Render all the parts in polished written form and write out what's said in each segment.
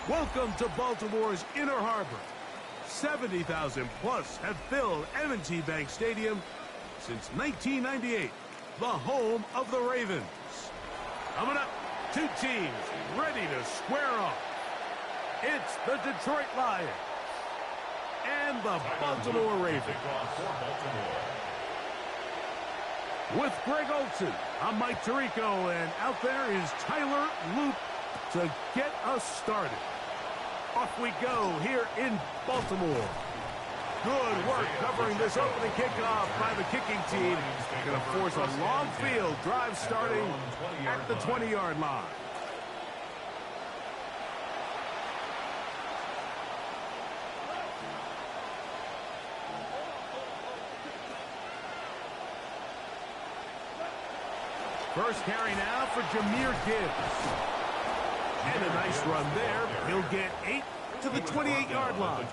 Welcome to Baltimore's Inner Harbor. 70,000 plus have filled M&T Bank Stadium since 1998, the home of the Ravens. Coming up, two teams ready to square off. It's the Detroit Lions and the Baltimore Ravens. With Greg Olson, I'm Mike Tirico, and out there is Tyler Loop to get us started. Off we go here in Baltimore. Good work covering this opening kickoff by the kicking team. Going to force a long field drive starting at the 20-yard line. First carry now for Jahmyr Gibbs. And a nice run there. He'll get 8 to the 28-yard line.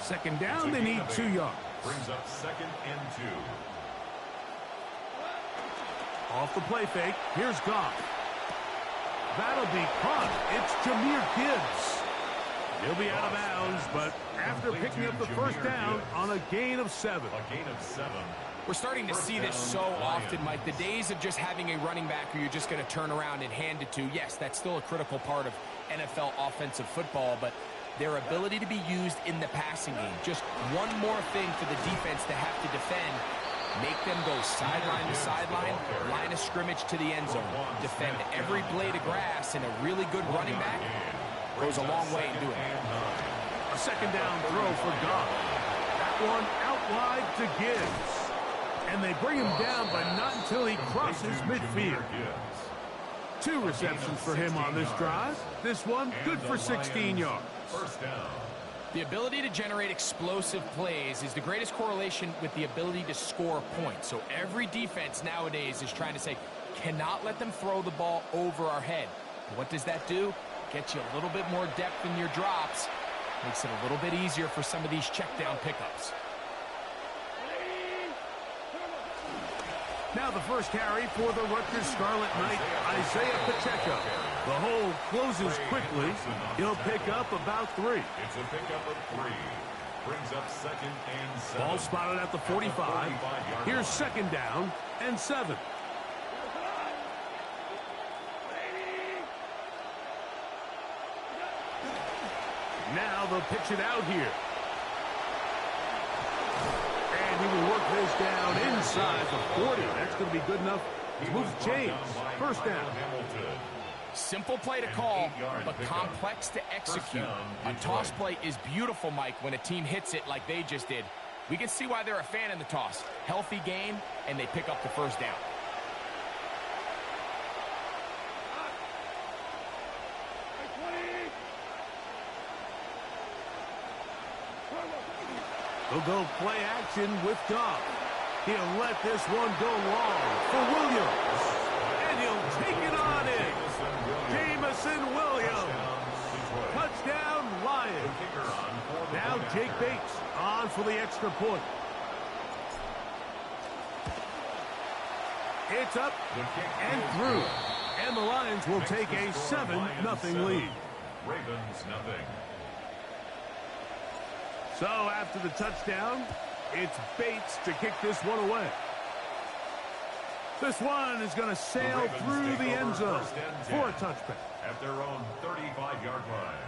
Second down, they need 2 yards. Brings up 2nd and 2. Off the play fake, here's Goff. That'll be caught. It's Jahmyr Gibbs. He'll be out of bounds, but after picking up the first down on a gain of 7. A gain of 7. We're starting to see this so often, Mike. The days of just having a running back who you're just going to turn around and hand it to, yes, that's still a critical part of NFL offensive football, but their ability to be used in the passing game, just one more thing for the defense to have to defend, make them go sideline to sideline, line of scrimmage to the end zone, defend every blade of grass, and a really good running back goes a long way in doing it. A second down throw for Goff. That one out wide to Gibbs. And they bring him down, but not until he crosses midfield. 2 receptions for him on this drive. This one good for 16 yards. First down. The ability to generate explosive plays is the greatest correlation with the ability to score points. So every defense nowadays is trying to say, cannot let them throw the ball over our head. What does that do? Gets you a little bit more depth in your drops. Makes it a little bit easier for some of these check down pickups. Now the first carry for the Rutgers Scarlet Knight, Isaiah Pacheco. The hole closes quickly. He'll pick up about 3. It's a pickup of 3. Brings up 2nd and 7. Ball spotted at the 45. Here's second down and 7. Now they'll pitch it out here. He will work this down inside the 40. That's going to be good enough to move the chains. First down. Simple play to call, but complex to execute. A toss play is beautiful, Mike, when a team hits it like they just did. We can see why they're a fan in the toss. Healthy game, and they pick up the first down. He'll go play action with Goff. He'll let this one go long for Williams. And he'll take it on in. Jamison Williams. Touchdown, Lions. Now Jake Bates on for the extra point. It's up and through. And the Lions will take a 7-0 lead. Ravens nothing. So after the touchdown, it's Bates to kick this one away. This one is going to sail through the end zone for a touchback. At their own 35-yard line.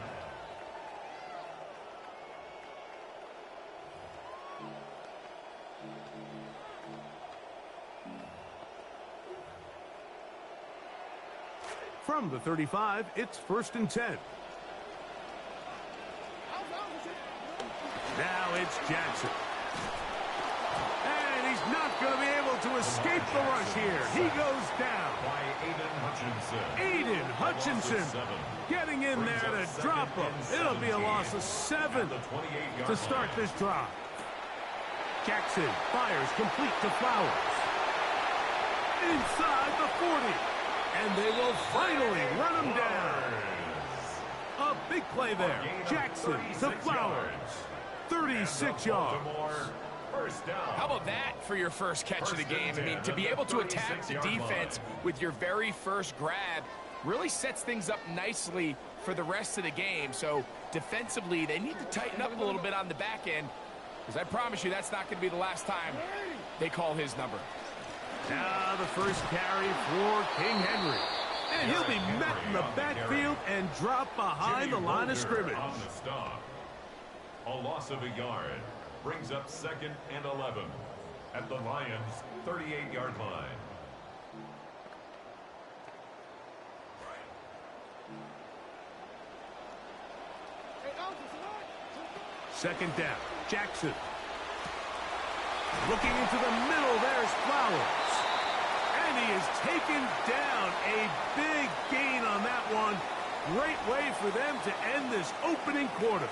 From the 35, it's 1st and 10. Now it's Jackson. And he's not going to be able able to escape the rush here. He goes down. By Aiden Hutchinson. Aiden Hutchinson getting in there to drop him. It'll be a loss of 7 to start this drive. Jackson fires complete to Flowers. Inside the 40. And they will finally run him down. A big play there. Jackson to Flowers. 36 yards. How about that for your first catch of the game? I mean, to be able to attack the defense with your very first grab really sets things up nicely for the rest of the game. So defensively, they need to tighten up a little bit on the back end, because I promise you that's not going to be the last time they call his number. Now the first carry for King Henry. And he'll be met in the backfield and dropped behind the line of scrimmage. On the stop. A loss of a yard brings up 2nd and 11 at the Lions' 38-yard line. Second down. Jackson. Looking into the middle, there's Flowers. And he is taken down. A big gain on that one. Great way for them to end this opening quarter.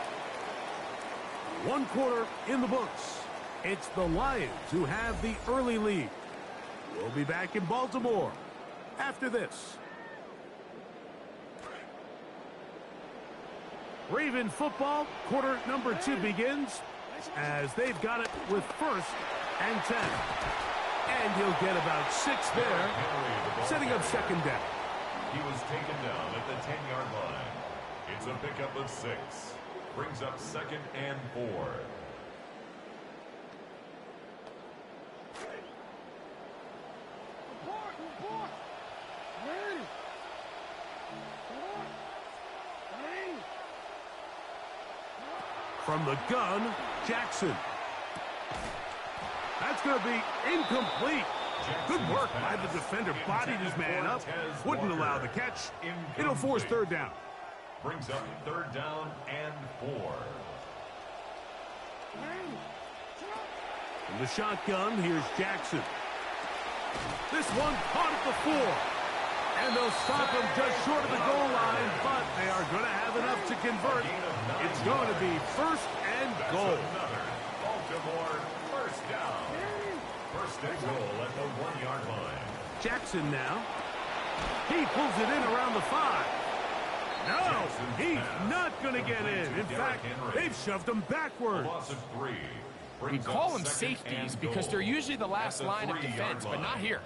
1 quarter in the books. It's the Lions who have the early lead. We'll be back in Baltimore after this. Raven football, quarter number 2 begins as they've got it with 1st and 10. And he'll get about 6 there, setting up 2nd down. He was taken down at the 10-yard line. It's a pickup of 6. Brings up 2nd and 4. From the gun, Jackson. That's going to be incomplete. Good work by the defender. Bodied his man up. Wouldn't allow the catch. It'll force 3rd down. Brings up 3rd down and 4. From the shotgun, here's Jackson. This one caught at the 4. And they'll stop him just short of the goal line, but they are going to have enough to convert. It's going to be 1st and goal. Baltimore 1st down. 1st and goal at the 1-yard line. Jackson now. He pulls it in around the 5. No, he's not going to get in. In fact, they've shoved him backwards. Loss of 3. We call them safeties because they're usually the last line of defense, but not here.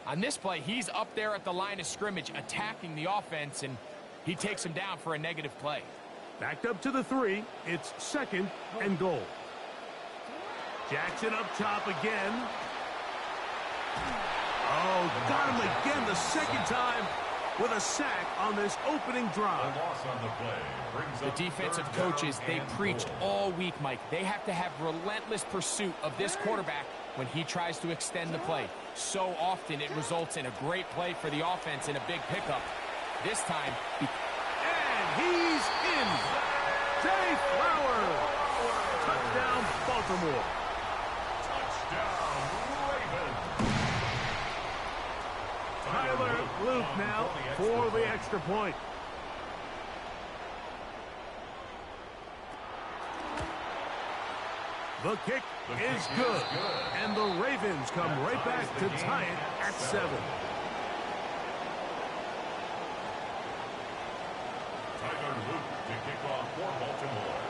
On this play, he's up there at the line of scrimmage attacking the offense, and he takes him down for a negative play. Backed up to the 3. It's 2nd and goal. Jackson up top again. Oh, got him again the 2nd time with a sack on this opening drive. The defensive coaches, they preach all week, Mike. They have to have relentless pursuit of this quarterback when he tries to extend the play. So often it results in a great play for the offense and a big pickup. This time, and he's in. Zay Flowers. Touchdown, Baltimore. Touchdown, Ravens. Tyler Luke now for the extra point. The kick is good. And the Ravens come right back to tie it at 7. Tyler Luke to kick off for Baltimore.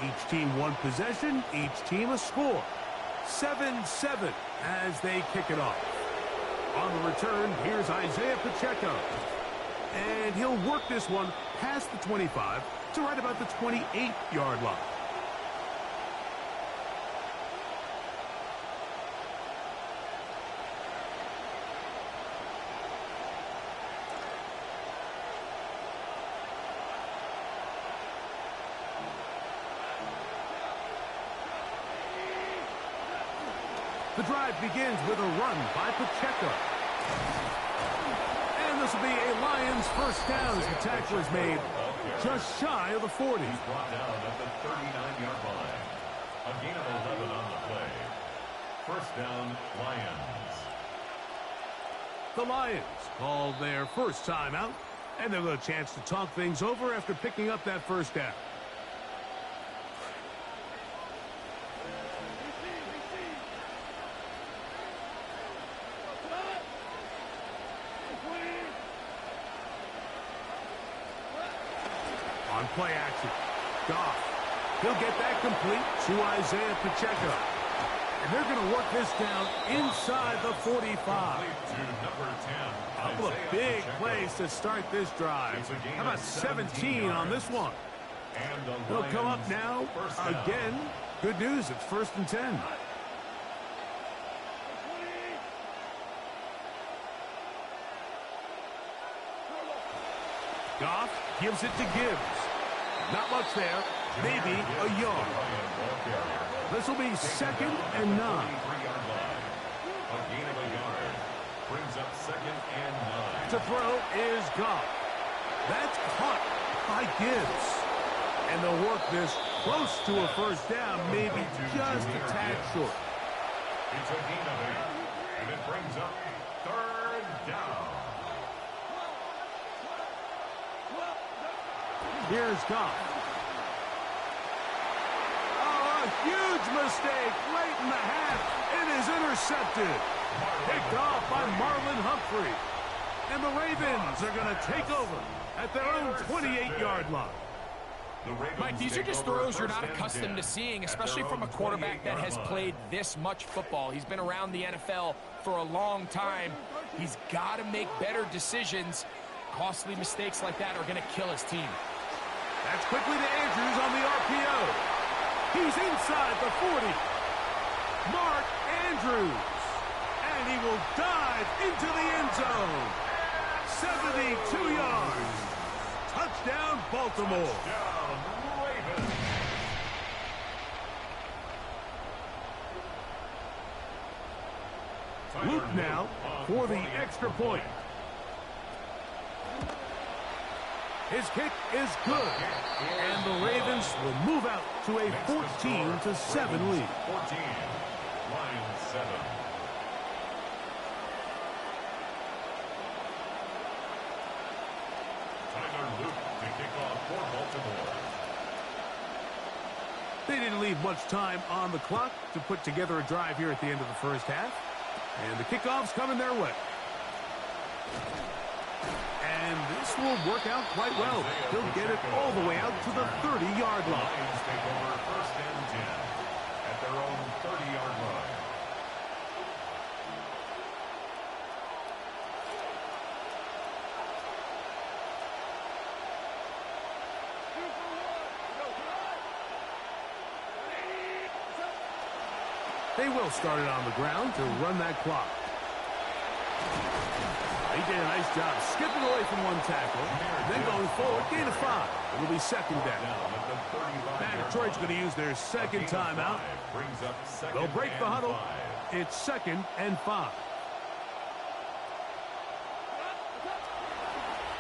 Each team 1 possession, each team a score. 7-7 as they kick it off. On the return, here's Isaiah Pacheco. And he'll work this one past the 25 to right about the 28-yard line. The drive begins with a run by Pacheco. And this will be a Lions first down as the tackle is made just shy of the 40. He's brought down at the 39-yard line. A gain of 11 on the play. First down, Lions. The Lions called their first timeout, and they'll get a chance to talk things over after picking up that first down. On play action, Goff. He'll get that complete to Isaiah Pacheco. And they're going to work this down inside the 45. A couple of big plays to start this drive. How about 17 on this one? They'll come up now again. Good news, it's 1st and 10. Goff gives it to Gibbs. Not much there. Maybe a yard. This will be 2nd and 9. A gain of a yard. Brings up 2nd and 9. To throw is Goff. That's caught by Gibbs. And they'll work this close to a first down, maybe just a tad short. It's a gain of 8. And it brings up 3rd down. Here's Goff. Huge mistake late in the half. It is intercepted. Picked off by Marlon Humphrey. And the Ravens are going to take over at their own 28-yard line. Mike, these are just throws you're not accustomed to seeing, especially from a quarterback that has played this much football. He's been around the NFL for a long time. He's got to make better decisions. Costly mistakes like that are going to kill his team. That's quickly to Andrews on the RPO. He's inside the 40. Mark Andrews. And he will dive into the end zone. 72 yards. Touchdown, Baltimore. Touchdown, Ravens. Luke now for the extra point. His kick is good, and the Ravens will move out to a 14-7 lead. 14, Lions 7. Tyler Luke to kick off for Baltimore. They didn't leave much time on the clock to put together a drive here at the end of the first half, and the kickoff's coming their way. And this will work out quite well. He'll get it all the way out to the 30-yard line. Lions take over 1st and 10 at their own 30-yard line. They will start it on the ground to run that clock. He did a nice job skipping away from one tackle, then going forward, gain of 5. It'll be 2nd down. Now Detroit's going to use their 2nd timeout. They'll break the huddle. It's 2nd and 5.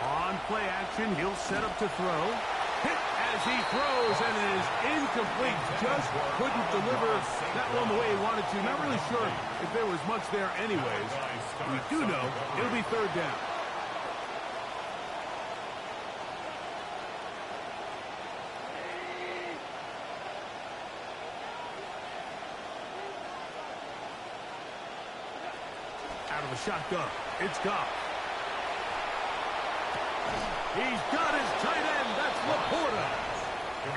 On play action, he'll set up to throw. Hit as he throws, and it is incomplete. Just couldn't deliver that one the way he wanted to. Not really sure if there was much there anyways. We do know it'll be 3rd down. Out of the shotgun, it's Goff. He's got his tight end. That's Laporta.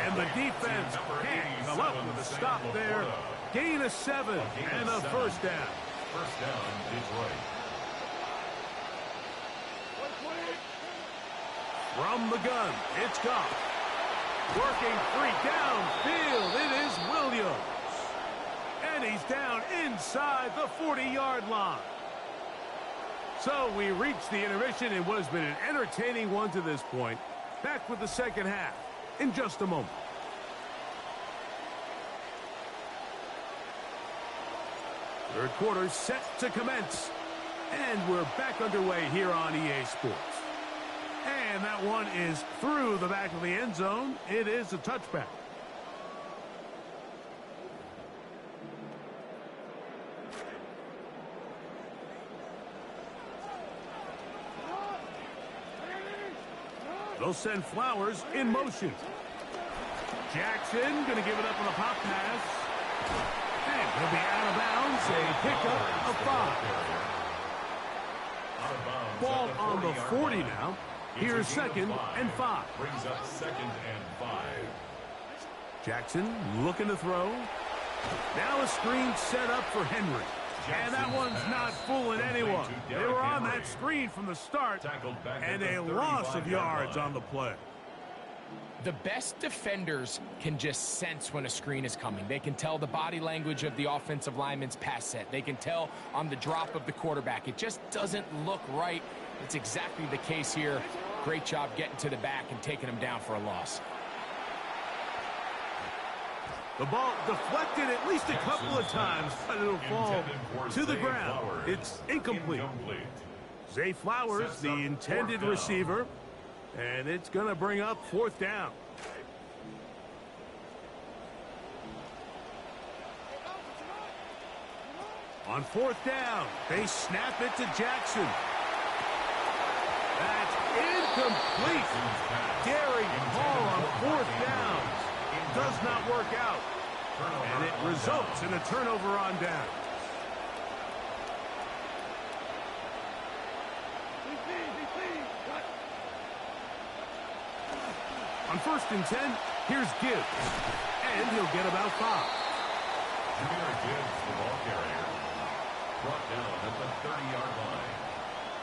And the defense can't come up with a stop there. Gain of 7 and a 1st down. 1st down, Detroit. From the gun, it's Goff. Working free downfield. It is Williams. And he's down inside the 40-yard line. So we reached the intermission in what has been an entertaining one to this point. Back with the second half in just a moment. Third quarter set to commence. And we're back underway here on EA Sports. And that one is through the back of the end zone. It is a touchback. They'll send Flowers in motion. Jackson going to give it up on a pop pass. And he'll be out of bounds. A pickup of 5. Ball on the 40 now. Here's 2nd and 5. Brings up 2nd and 5. Jackson looking to throw. Now a screen set up for Henry. And that one's not fooling anyone. They were on that screen from the start, and a loss of yards on the play. The best defenders can just sense when a screen is coming. They can tell the body language of the offensive lineman's pass set. They can tell on the drop of the quarterback. It just doesn't look right. It's exactly the case here. Great job getting to the back and taking him down for a loss. The ball deflected at least a couple of times, but it'll fall to the ground. It's incomplete. Zay Flowers, the intended receiver, and it's going to bring up 4th down. On 4th down, they snap it to Jackson. That's incomplete. Daring ball on 4th down. Does not work out. And it results in a turnover on down. On 1st and 10, here's Gibbs. And he'll get about 5. Jameer Gibbs, the ball carrier, brought down at the 30-yard line.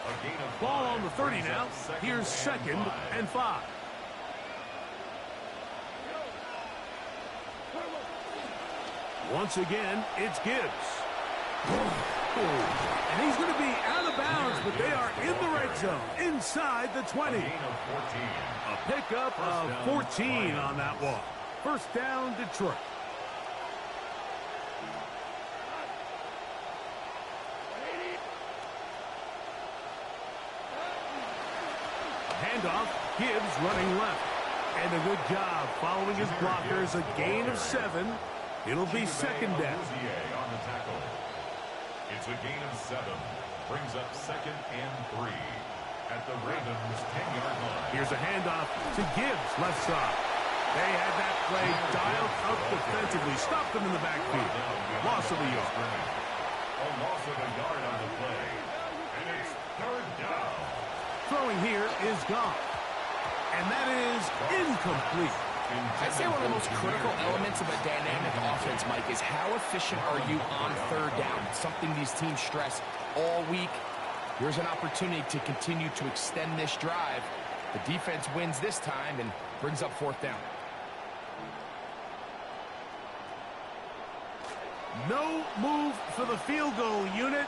A gain of 5. Ball on the 30 now. Here's 2nd and 5. Once again, it's Gibbs. And he's going to be out of bounds, but they are in the red zone, inside the 20. A pickup of 14 on that walk. 1st down, Detroit. Handoff, Gibbs running left. And a good job following his blockers, a gain of 7. It'll be 2nd down. On the tackle. It's a gain of 7. Brings up 2nd and 3 at the Ravens' 10-yard line. Here's a handoff to Gibbs, left side. They had that play dialed up defensively. Stopped them in the backfield. Loss of a yard. A loss of a yard on the play. And it's 3rd down. Throwing here is gone. And that is incomplete. I'd say one of the most critical elements of a dynamic offense, Mike, is how efficient are you on 3rd down? It's something these teams stress all week. Here's an opportunity to continue to extend this drive. The defense wins this time and brings up 4th down. No move for the field goal unit.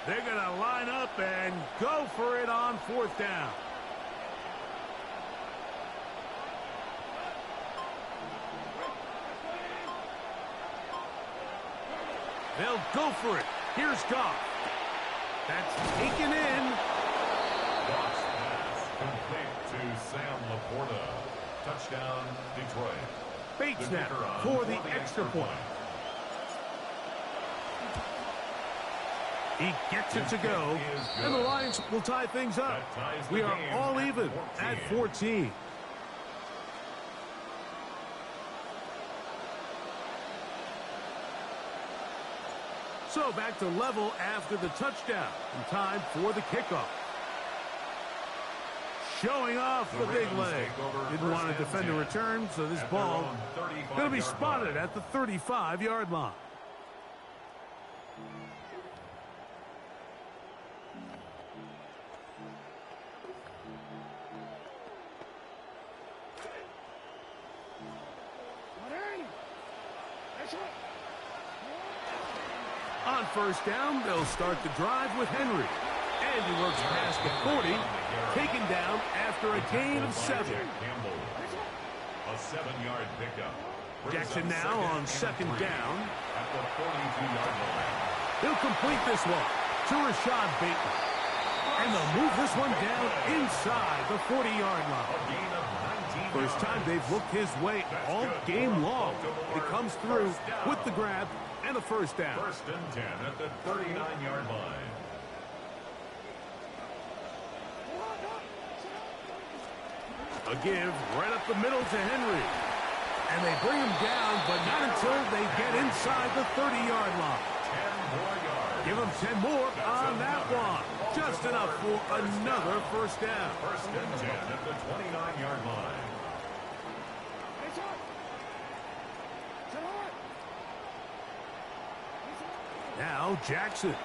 They're going to line up and go for it on 4th down. They'll go for it. Here's Goff. That's taken in. Goff's pass complete to Sam Laporta. Touchdown, Detroit. Bait snap for the extra point. He gets it to go, and the Lions will tie things up. We are all even at 14. So back to level after the touchdown. And time for the kickoff. Showing off the big leg. Didn't want to defend a return, so this ball going to be spotted at the 35-yard line. On 1st down, they'll start the drive with Henry. And he works past the 40, taken down after a gain of 7. A 7-yard pickup. Jackson now on 2nd down. At the 42-yard line. He'll complete this one to Rashad Bateman. And they'll move this one down inside the 40-yard line. First time they've looked his way all game long. It comes through with the grab and a 1st down. 1st and 10 at the 39-yard line. A give right up the middle to Henry. And they bring him down, but not until they get inside the 30-yard line. 10 more yards. Give him 10 more on that one. Just enough for another first down. First and 10 at the 29-yard line. Now Jackson.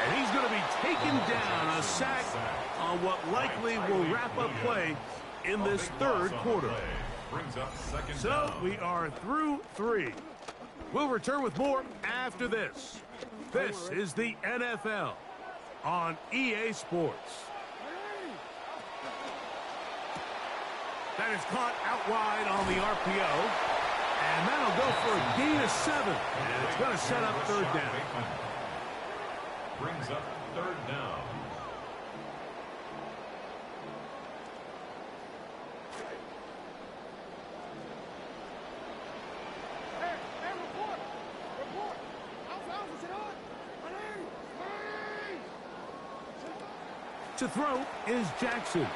And he's going to be taken down, a sack on what likely will wrap up play in this third quarter. So we are through 3. We'll return with more after this. This is the NFL on EA Sports. That is caught out wide on the RPO. And that'll go for a gain of 7. And it's going to set up third down. Brings up third down. To throw is Jackson.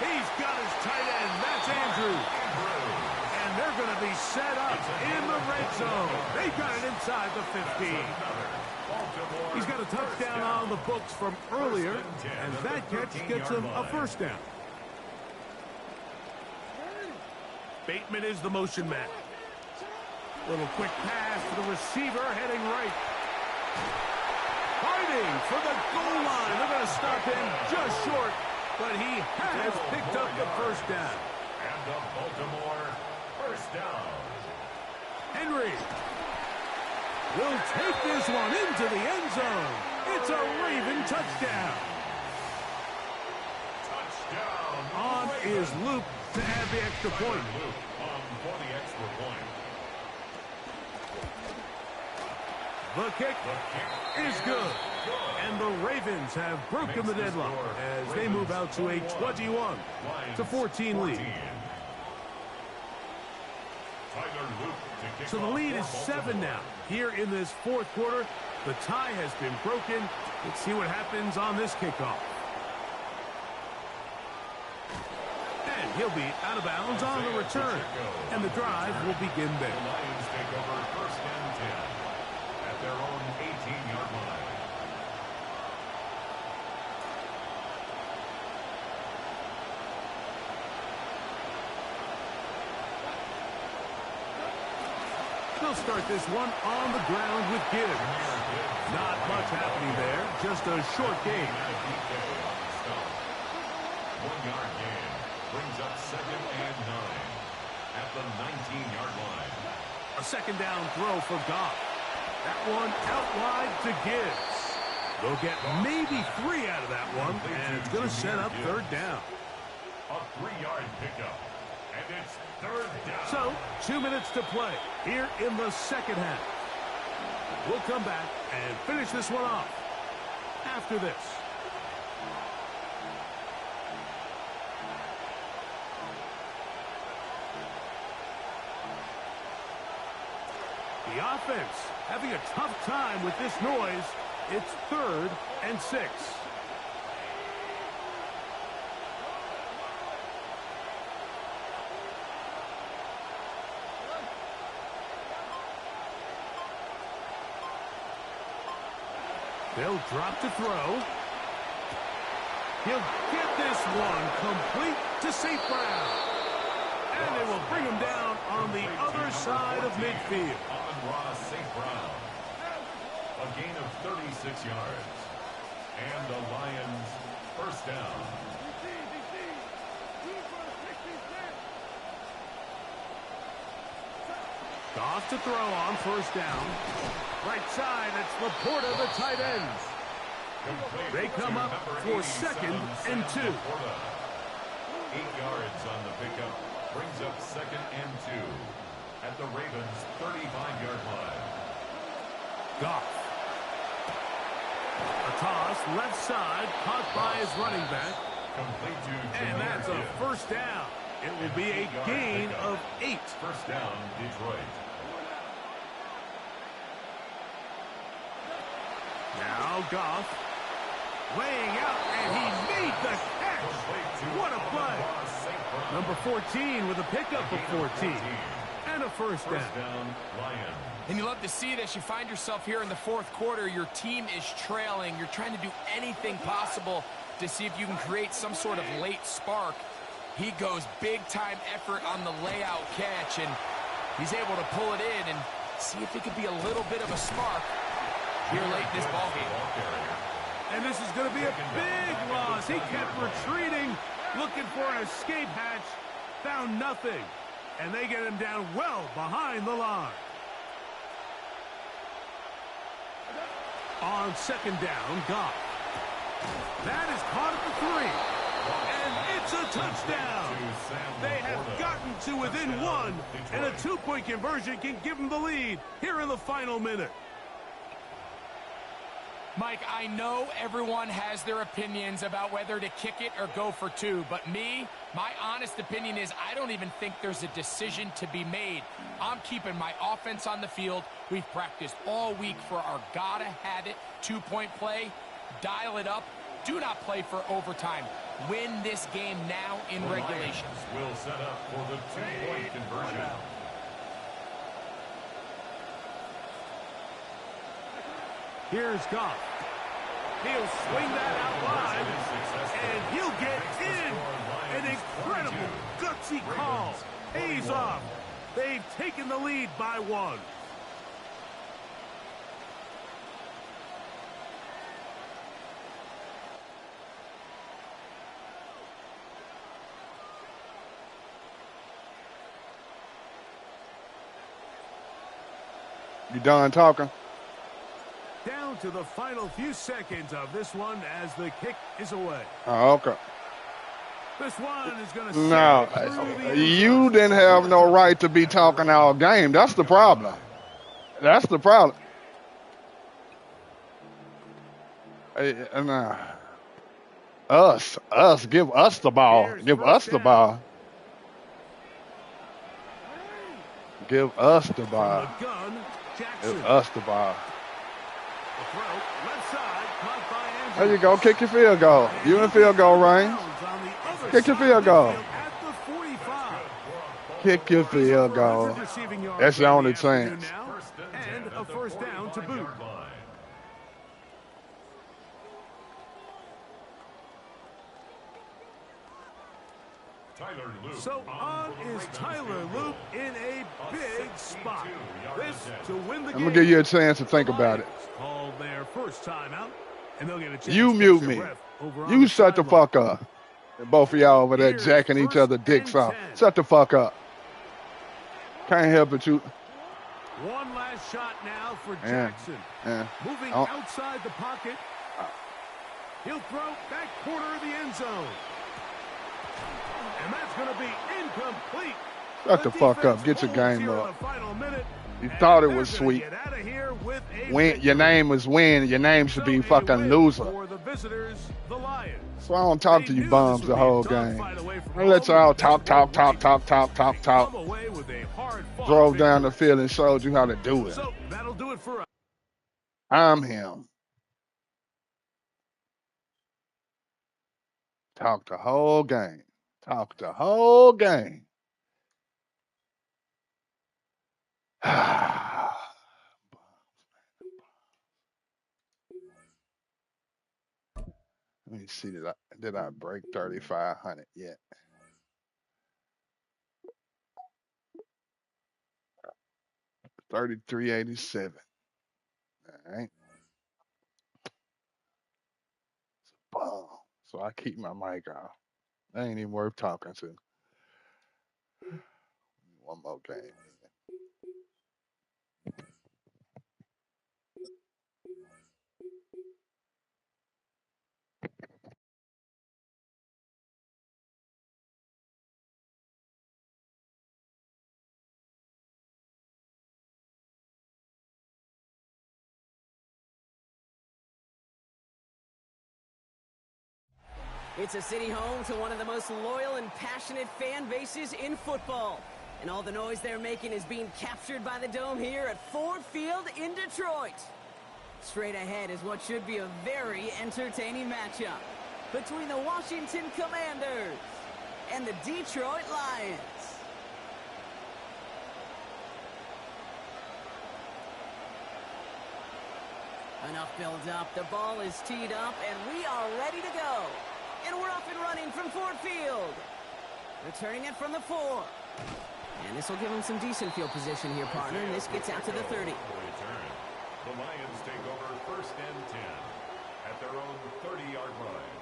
He's got his tight end. That's Andrews. And they're going to be set up in the red zone. They got it inside the 15. He's got a touchdown on the books from earlier, and that catch gets him a first down. Bateman is the motion man. Little quick pass to the receiver, heading right. Fighting for the goal line. They're going to stop him just short, but he has picked up the first down. And the Baltimore first down. Henry will take this one into the end zone. It's a Raven touchdown. Touchdown. On is Luke to add the extra point. Luke for the extra point. The kick is good. And the Ravens have broken the deadlock as they move out to a 21-14 lead. So the lead is 7 now. Here in this fourth quarter, the tie has been broken. Let's see what happens on this kickoff. And he'll be out of bounds on the return. And the drive will begin there. The Lions take over first and 10 at their own 18-yard line. They'll start this one on the ground with Gibbs. Not much happening there, just a short gain. 1-yard gain brings up second and 9 at the 19-yard line. A second down throw for Goff. That one out wide to Gibbs. They'll get maybe 3 out of that one, and it's going to set up third down. A 3-yard pickup, and it's third down. So, 2 minutes to play here in the second half. We'll come back and finish this one off after this. The offense having a tough time with this noise. It's 3rd and 6. They'll drop to throw. He'll get this one complete to St. Brown. And they will bring him down on the other side of midfield. St. Brown. A gain of 36 yards. And the Lions first down. Goff to throw on first down. Right side, it's Laporta, the tight end. They come up for second and 2. 8 yards on the pickup. Brings up second and 2 at the Ravens' 35-yard line. Goff. A toss, left side, caught by his running back. Complete to And that's a first down. It will be a gain of 8. First down, Detroit. Now Goff laying out, and he made Number 14 with a pickup of 14. And a first down. Lions. And you love to see this. You find yourself here in the fourth quarter. Your team is trailing. You're trying to do anything possible to see if you can create some sort of late spark. He goes big-time effort on the layout catch, and he's able to pull it in and see if it could be a little bit of a spark here late in this ballgame. And this is going to be a big loss. He kept retreating, looking for an escape hatch, found nothing. And they get him down well behind the line. On second down, Goff. That is caught at the 3. And it's a touchdown. They have gotten to within 1, and a 2-point conversion can give them the lead here in the final minute. Mike, I know everyone has their opinions about whether to kick it or go for 2, but my honest opinion is I don't even think there's a decision to be made. I'm keeping my offense on the field. We've practiced all week for our gotta-have-it 2-point play. Dial it up. Do not play for overtime. Win this game now in regulation. Will set up for the 2-point conversion. Here's Goff. He'll swing that out wide, and he'll get in. An incredible, gutsy call. Pays off. They've taken the lead by 1. You done talking? Down to the final few seconds of this one as the kick is away. Oh, okay. This one is going to No, you didn't have no right to be talking all game. That's the problem. That's the problem. Us, give us the ball. Give us the ball. Give us the ball. Give us the ball. There you go. Kick your field goal. You in field goal range. Kick your field goal. Kick your field goal. That's the only chance. And a first down to boot. So on is Tyler Loop in a big spot. This to win the game. I'm going to give you a chance to think about it. Call their first timeout, and they'll get a chance. You mute me. You shut the fuck up. And both of y'all over there jacking each other dicks off. Shut the fuck up. Can't help it, you. One last shot now for Jackson. Moving outside the pocket. He'll throw back corner of the end zone. And that's going to be incomplete. Shut the fuck up. Get your game up. You thought it was sweet. When your name is win, your name should be fucking loser. So I don't talk to you bums the whole game. I let y'all talk. Drove down the field and showed you how to do it. I'm him. Talk the whole game. Talk the whole game. Let me see, did I break 3,500 yet? $33.87. All right. Bomb. So I keep my mic off. That ain't even worth talking to. One more game. It's a city home to one of the most loyal and passionate fan bases in football. And all the noise they're making is being captured by the Dome here at Ford Field in Detroit. Straight ahead is what should be a very entertaining matchup between the Washington Commanders and the Detroit Lions. Enough build up. The ball is teed up, and we are ready to go. And we're up and running from Ford Field. Returning it from the 4. And this will give them some decent field position here, partner. And this gets out to the 30. The Lions take over 1st and 10 at their own 30-yard line.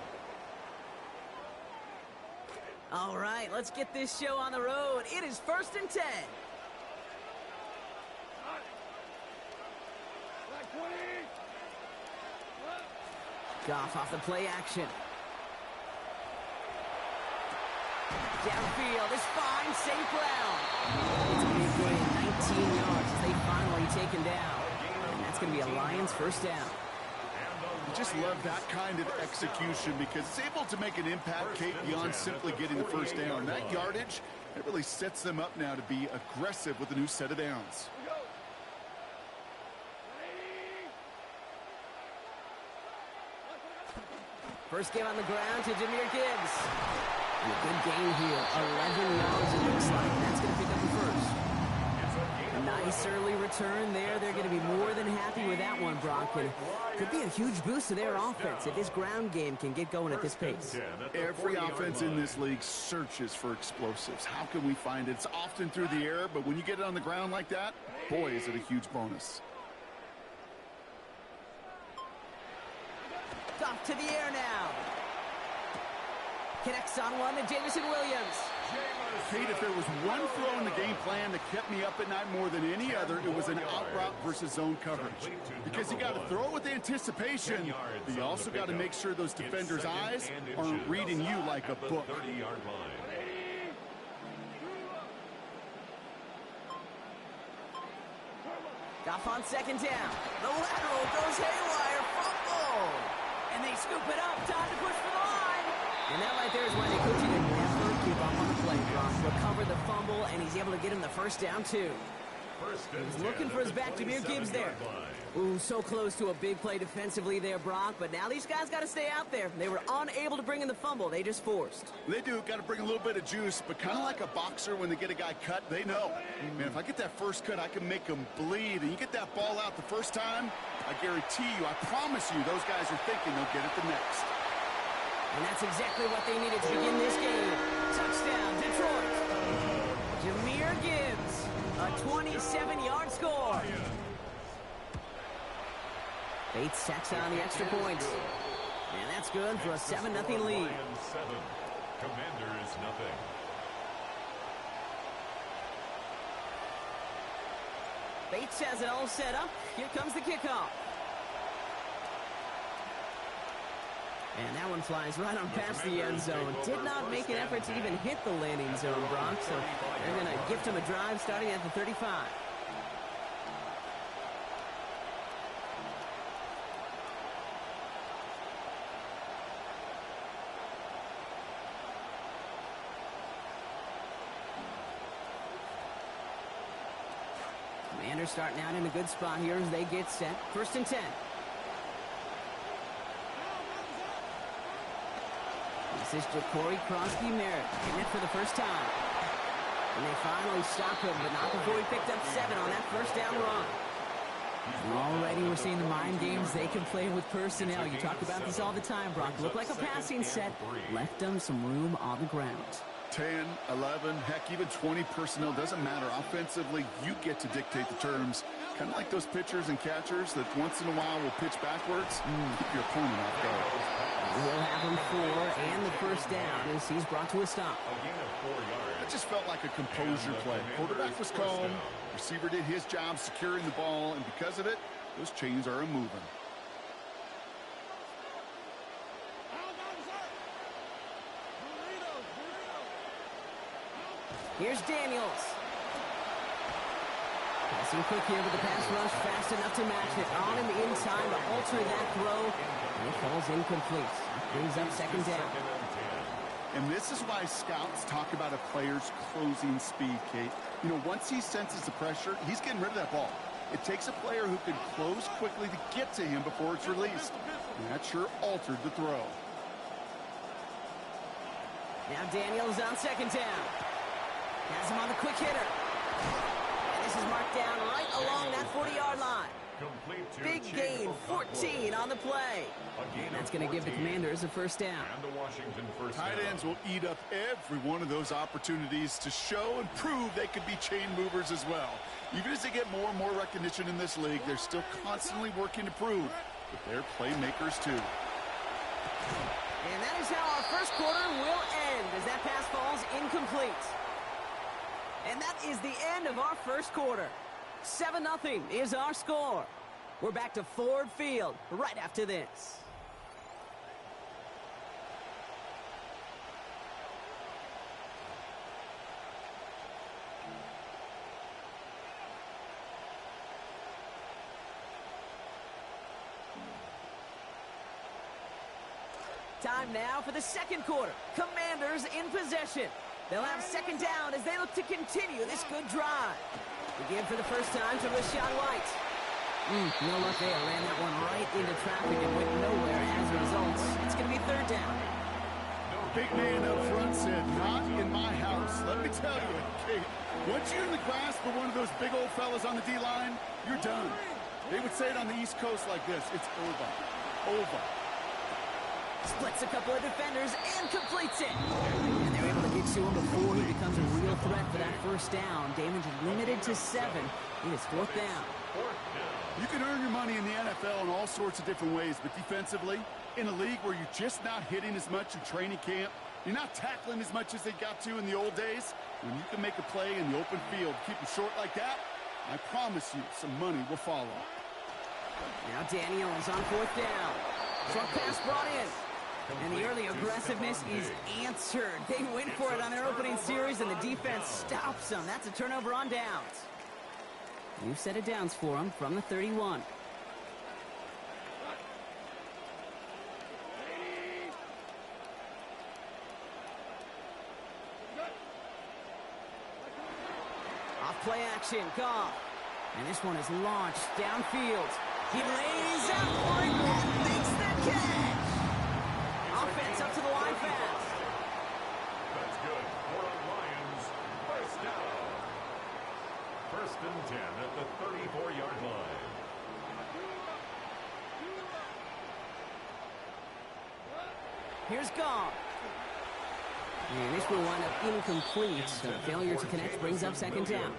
All right, let's get this show on the road. It is 1st and 10. Goff off the play action. Downfield is fine. St. Brown. It's a big gain, 19 yards as they finally take him down. And that's going to be a Lions 1st down. You just love that kind of execution because it's able to make an impact, Kate, beyond simply getting the 1st down. That yardage, it really sets them up now to be aggressive with a new set of downs. First game on the ground to Jahmyr Gibbs. And a good gain here. 11 yards it looks like. That's going to pick up the 1st. A nice early return there. They're going to be more than happy with that one, Brock. And could be a huge boost to their offense if this ground game can get going at this pace. Every offense in this league searches for explosives. How can we find it? It's often through the air, but when you get it on the ground like that, boy, is it a huge bonus. Off to the air now. Connects on one to Jameson Williams. Kate, if there was one throw in the game plan that kept me up at night more than any other, it was an out route versus zone coverage. Because you got to throw it with anticipation, but you also got to make sure those defenders' eyes aren't reading you like a book. Goff on 2nd down. The lateral goes haywire. Fumble. And they scoop it up. Time to push for the line. And that right there is why they coach you to never give up on the play, Brock. Recover the fumble, and he's able to get him the 1st down, too. He's looking for his back. Jahmyr Gibbs there. Ooh, so close to a big play defensively there, Brock. But now these guys got to stay out there. They were unable to bring in the fumble. They just forced. They do. Got to bring a little bit of juice. But kind of like a boxer when they get a guy cut, they know. Man, if I get that 1st cut, I can make him bleed. And you get that ball out the 1st time, I guarantee you, I promise you, those guys are thinking they'll get it the next. And that's exactly what they needed to begin this game. Touchdown, Detroit. Jahmyr Gibbs, a 27-yard score. Bates sacks on the extra point. And that's good for a 7-0 lead. Commanders nothing. Bates has it all set up. Here comes the kickoff. And that one flies right on past the end zone. Did not make an effort to even hit the landing zone, Brock. So they're going to gift him a drive starting at the 35. Commanders starting out in a good spot here as they get set. 1st and 10. This is Ja'Cory Krosky-Merritt getting it for the 1st time. And they finally stop him, but not before he picked up 7 on that 1st down run. And already we're seeing the mind games they can play with personnel. You talk about this all the time, Brock. Look like a passing set. Left them some room on the ground. 10, 11, heck, even 20 personnel, doesn't matter. Offensively, you get to dictate the terms. Kind of like those pitchers and catchers that once in a while will pitch backwards. Keep your opponent off guard. We'll have him 4 and the 1st down as he's brought to a stop. It just felt like a composure play. Quarterback was calm. Receiver did his job securing the ball, and because of it, those chains are moving. Here's Daniels. Passing quick here with the pass rush, fast enough to match it. On him in time to alter that throw. And it falls incomplete. Brings up 2nd down. And this is why scouts talk about a player's closing speed, Kate. You know, once he senses the pressure, he's getting rid of that ball. It takes a player who can close quickly to get to him before it's released. And that sure altered the throw. Now Daniels on second down. Has him on the quick hitter. And this is marked down right along that 40-yard line. Big gain, 14 on the play. And that's going to give the Commanders a first down. Tight ends will eat up every one of those opportunities to show and prove they could be chain movers as well. Even as they get more and more recognition in this league, they're still constantly working to prove that they're playmakers too. And that is how our first quarter will end as that pass falls incomplete. And that is the end of our first quarter. 7-0 is our score. We're back to Ford Field right after this. Time now for the second quarter. Commanders in possession. They'll have second down as they look to continue this good drive. Begin for the first time to Rashawn White. No luck there. Ran that one right into traffic and went nowhere as a result. It's going to be third down. Big man up front said, not in my house. Let me tell you, Kate, once you're in the grasp of one of those big old fellas on the D-line, you're done. They would say it on the East Coast like this. It's over. Over. Splits a couple of defenders and completes it. And they're able to get to him before he becomes a real threat for that first down. Damage is limited to 7. It is fourth down. You can earn your money in the NFL in all sorts of different ways, but defensively, in a league where you're just not hitting as much in training camp, you're not tackling as much as they got to in the old days, when you can make a play in the open field, keep them short like that, I promise you some money will follow. Now Daniels on fourth down. Short pass brought in. And the early aggressiveness is answered. They went for it on their opening series, and the defense stops them. That's a turnover on downs. New set of downs for them from the 31. Off play action, Goff. And this one is launched downfield. He lays out for it and makes the catch. Offense up to the line fast. That's good for the Lions. First down. First and 10 at the 34-yard line. Here's Goff. And this will wind up incomplete. So failure to connect brings up second down.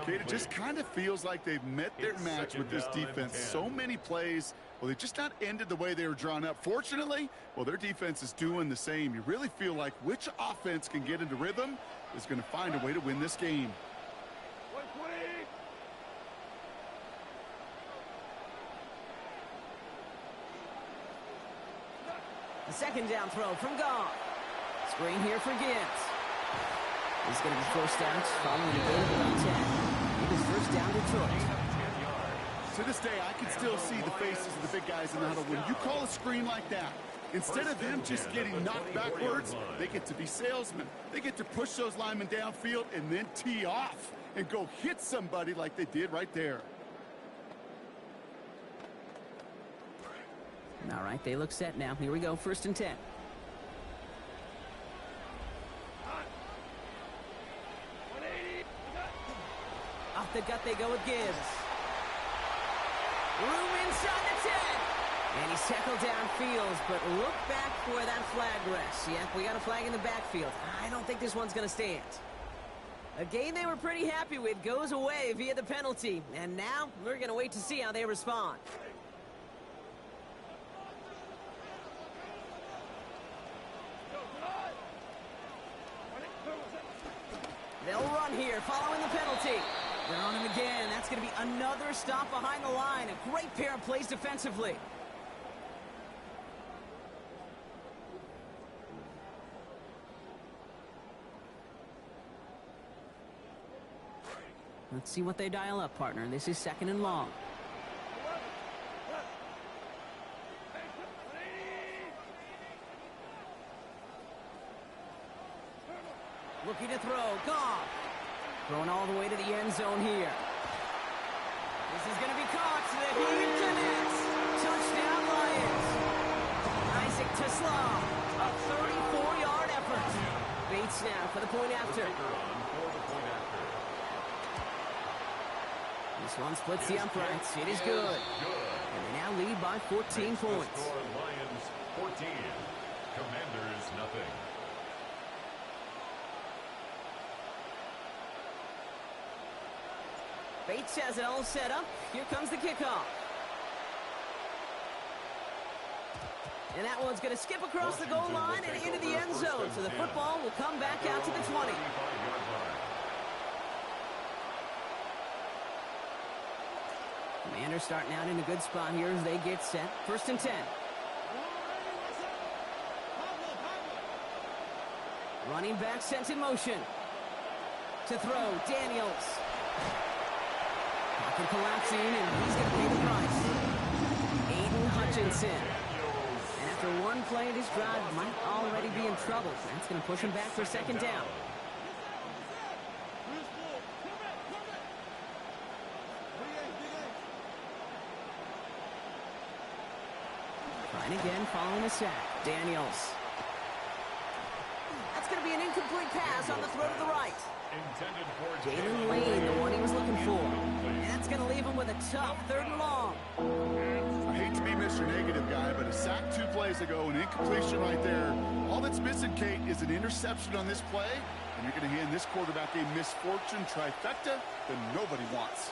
Kate, it just kind of feels like they've met their match with this defense. So many plays, well, they just not ended the way they were drawn up. Fortunately, well, their defense is doing the same. You really feel like which offense can get into rhythm is going to find a way to win this game. A second down throw from Goff. Screen here for Gibbs. He's going to be forced out following a gain of about 10. It is first down Detroit. To this day, I can still see the faces of the big guys in the huddle. When you call a screen like that, instead of them just getting knocked backwards, they get to be salesmen. They get to push those linemen downfield and then tee off and go hit somebody like they did right there. All right, they look set now. Here we go, first and 10. Off the gut they go with Gibbs. Room inside the 10. And he's tackled downfield, but look back where that flag rests. Yeah, we got a flag in the backfield. I don't think this one's going to stand. A game they were pretty happy with goes away via the penalty. And now we're going to wait to see how they respond. They'll run here following the penalty. They're on him again. That's going to be another stop behind the line. A great pair of plays defensively. Let's see what they dial up, partner. This is second and long. Looking to throw. Goff. Throwing all the way to the end zone here. This is going to be caught. The heave connects. Touchdown, Lions. Isaac Teslam. A 34-yard effort. point after. This one splits the uprights. It is good. And they now lead by 14 points. Lions 14. Commanders nothing. Bates has it all set up. Here comes the kickoff. And that one's going to skip across the goal line and into the end zone. So the football will come back out to the 20. Commanders starting out in a good spot here as they get set. 1st and 10. Running back sent in motion. To throw, Daniels. Pocket collapsing, and he's going to pay the price. Aiden Hutchinson. And after one play, this drive might already be in trouble. That's going to push him back for 2nd down. Trying again following a sack. Daniels. That's going to be an incomplete pass on the throw to the right. Jalen Lane, the one he was looking for. And that's going to leave him with a tough 3rd and long. I hate to be Mr. Negative guy, but a sack 2 plays ago, an incompletion right there. All that's missing, Kate, is an interception on this play, and you're going to hand this quarterback a misfortune trifecta that nobody wants.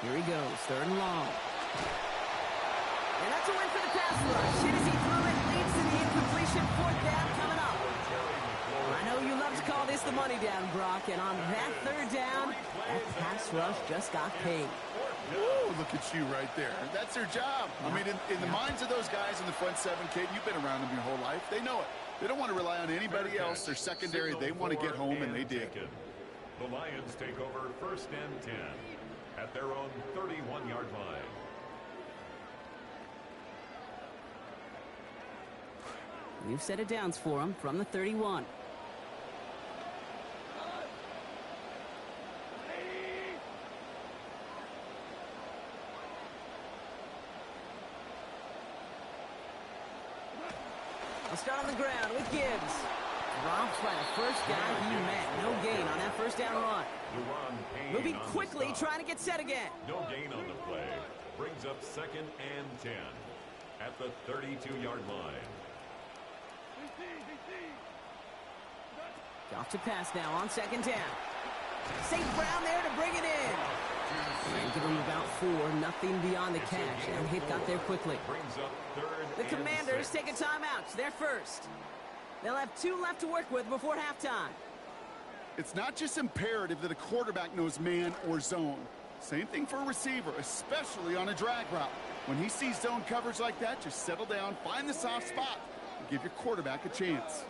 Here he goes, 3rd and long. And that's a win for the pass rush. Hit as he threw it, leads to the incompletion. 4th down coming up. I know you love to call this the money down, Brock, and on that 3rd down, that pass rush just got paid. Woo, look at you right there. That's their job. I mean, in the minds of those guys in the front 7, Kate, you've been around them your whole life. They know it. They don't want to rely on anybody else. They're secondary. They want to get home, and they did. The Lions take over 1st and 10. At their own 31-yard line. New set of downs for him from the 31. I'll start on the ground with Gibbs. Drops by the first guy he met. No gain on that 1st down run. Moving quickly, trying to get set again. No gain on the play. Brings up 2nd and 10 at the 32-yard line. Off to pass now on 2nd down. St. Brown there to bring it in. And give him about 4, nothing beyond the catch. And hit got there quickly. Brings up 3rd the Commanders take a timeout. They're first. They'll have 2 left to work with before halftime. It's not just imperative that a quarterback knows man or zone. Same thing for a receiver, especially on a drag route. When he sees zone coverage like that, just settle down, find the soft spot, and give your quarterback a chance.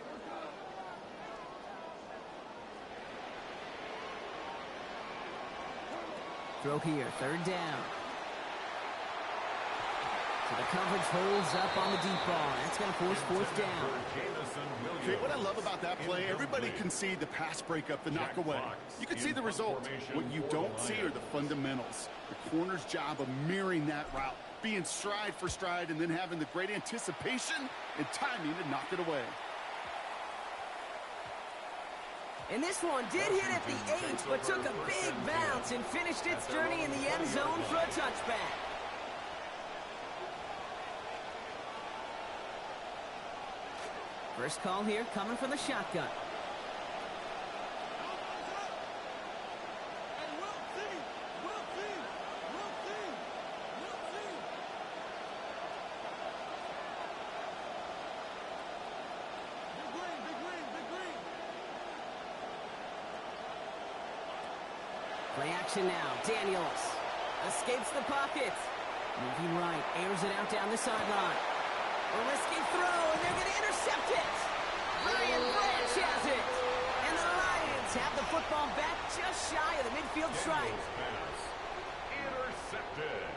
Throw here, 3rd down. So the coverage holds up on the deep ball. That's going to force 4th down. Okay, what I love about that play, everybody can see the pass breakup, the knock away. You can see the result. What you don't see are the fundamentals. The corner's job of mirroring that route, being stride for stride, and then having the great anticipation and timing to knock it away. And this one did hit at the 8, but took a big bounce and finished its journey in the end zone for a touchback. First call here coming from the shotgun. Play action now. Daniels escapes the pocket. Moving right, airs it out down the sideline. A risky throw, and they're going to intercept it. Brian Branch has it. And the Lions have the football back just shy of the midfield stripe. Intercepted.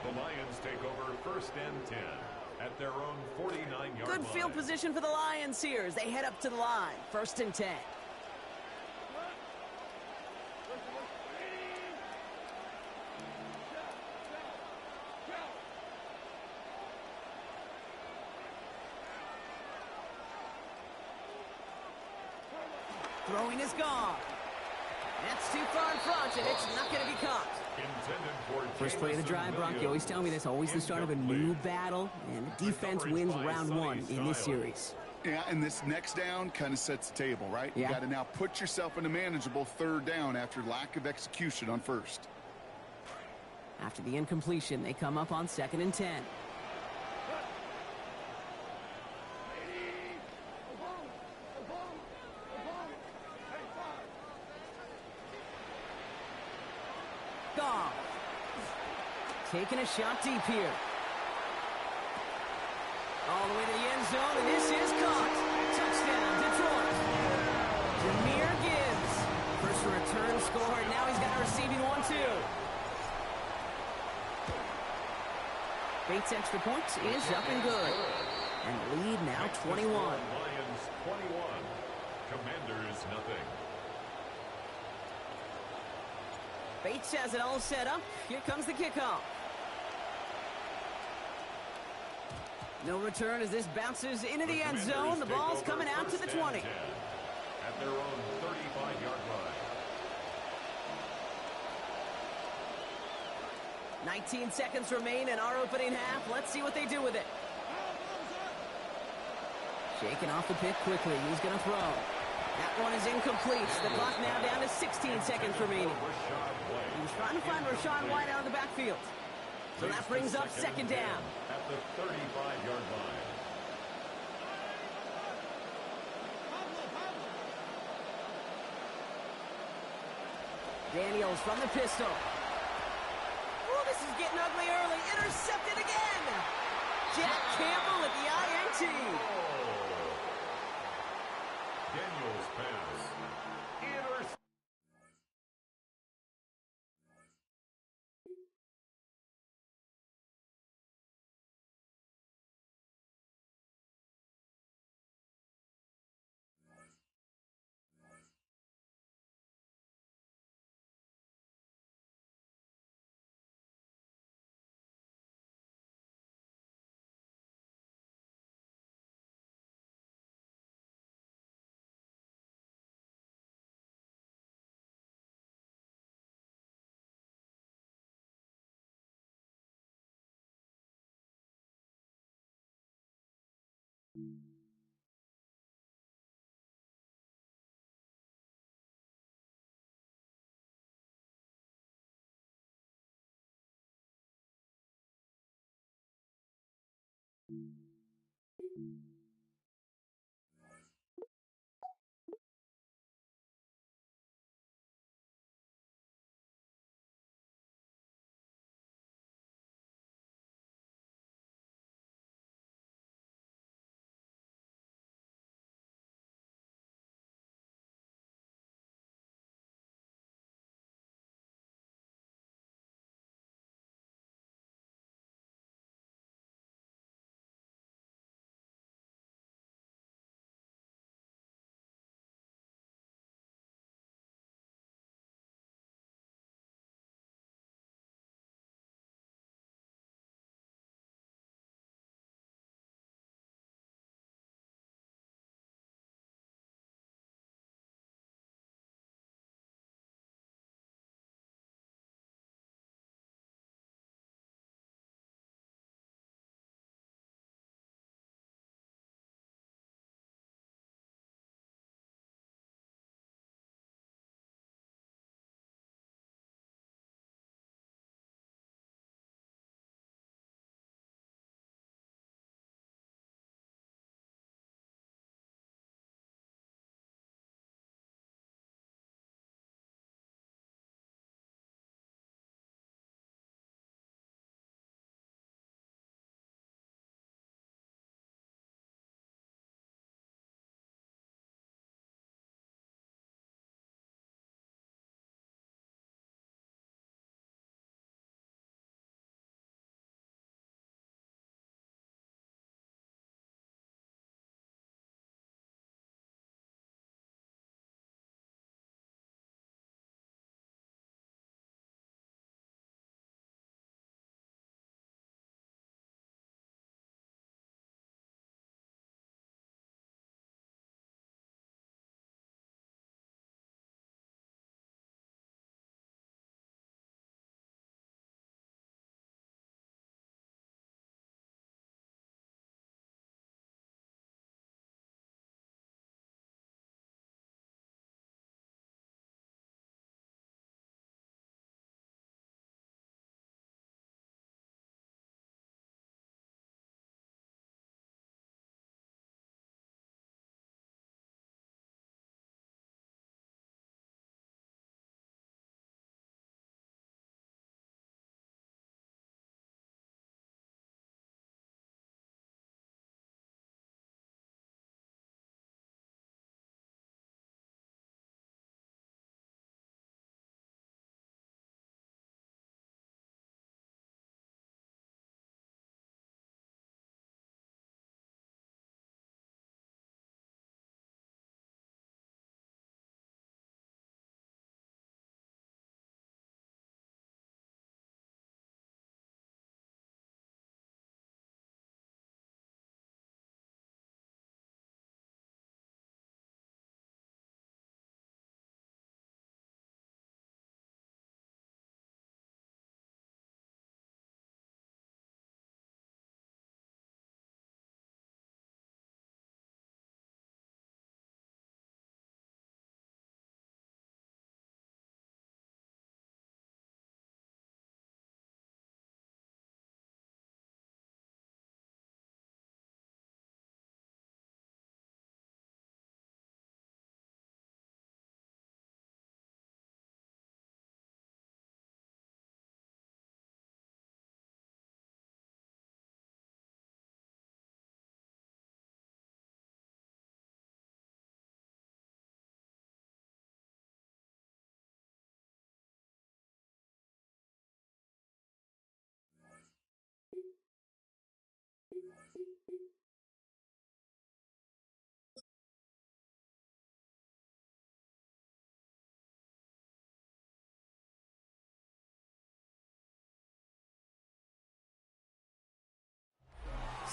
The Lions take over 1st and 10 at their own 49-yard line. Good field position for the Lions here as they head up to the line. 1st and 10. Throwing is gone. That's too far in front, and it's not going to be caught. First play of the drive, Brock, you always tell me that's always the start of a new battle, and the defense wins round 1 in this series. Yeah, and this next down kind of sets the table, right? Yeah. You got to now put yourself in a manageable 3rd down after lack of execution on 1st. After the incompletion, they come up on 2nd and 10. Goff. Taking a shot deep here. All the way to the end zone, and this is caught. Touchdown, Detroit. Jahmyr Gibbs. First return score, and now he's got a receiving one, too. Bates' extra point is up and good. And the lead now 21. Lions 21. Commanders nothing. Bates has it all set up. Here comes the kickoff. No return as this bounces into the end zone. The ball's coming out to the 20. At their own 35-yard line. 19 seconds remain in our opening half. Let's see what they do with it. Shaking off the pick quickly. He's going to throw. That one is incomplete. The clock now down to 16 seconds remaining. He was trying to find Rashawn White out of the backfield. So that brings up 2nd down. At the 35-yard line. Daniels from the pistol. Oh, this is getting ugly early. Intercepted again. Jack Campbell at the INT. Daniels pass. Intercepted.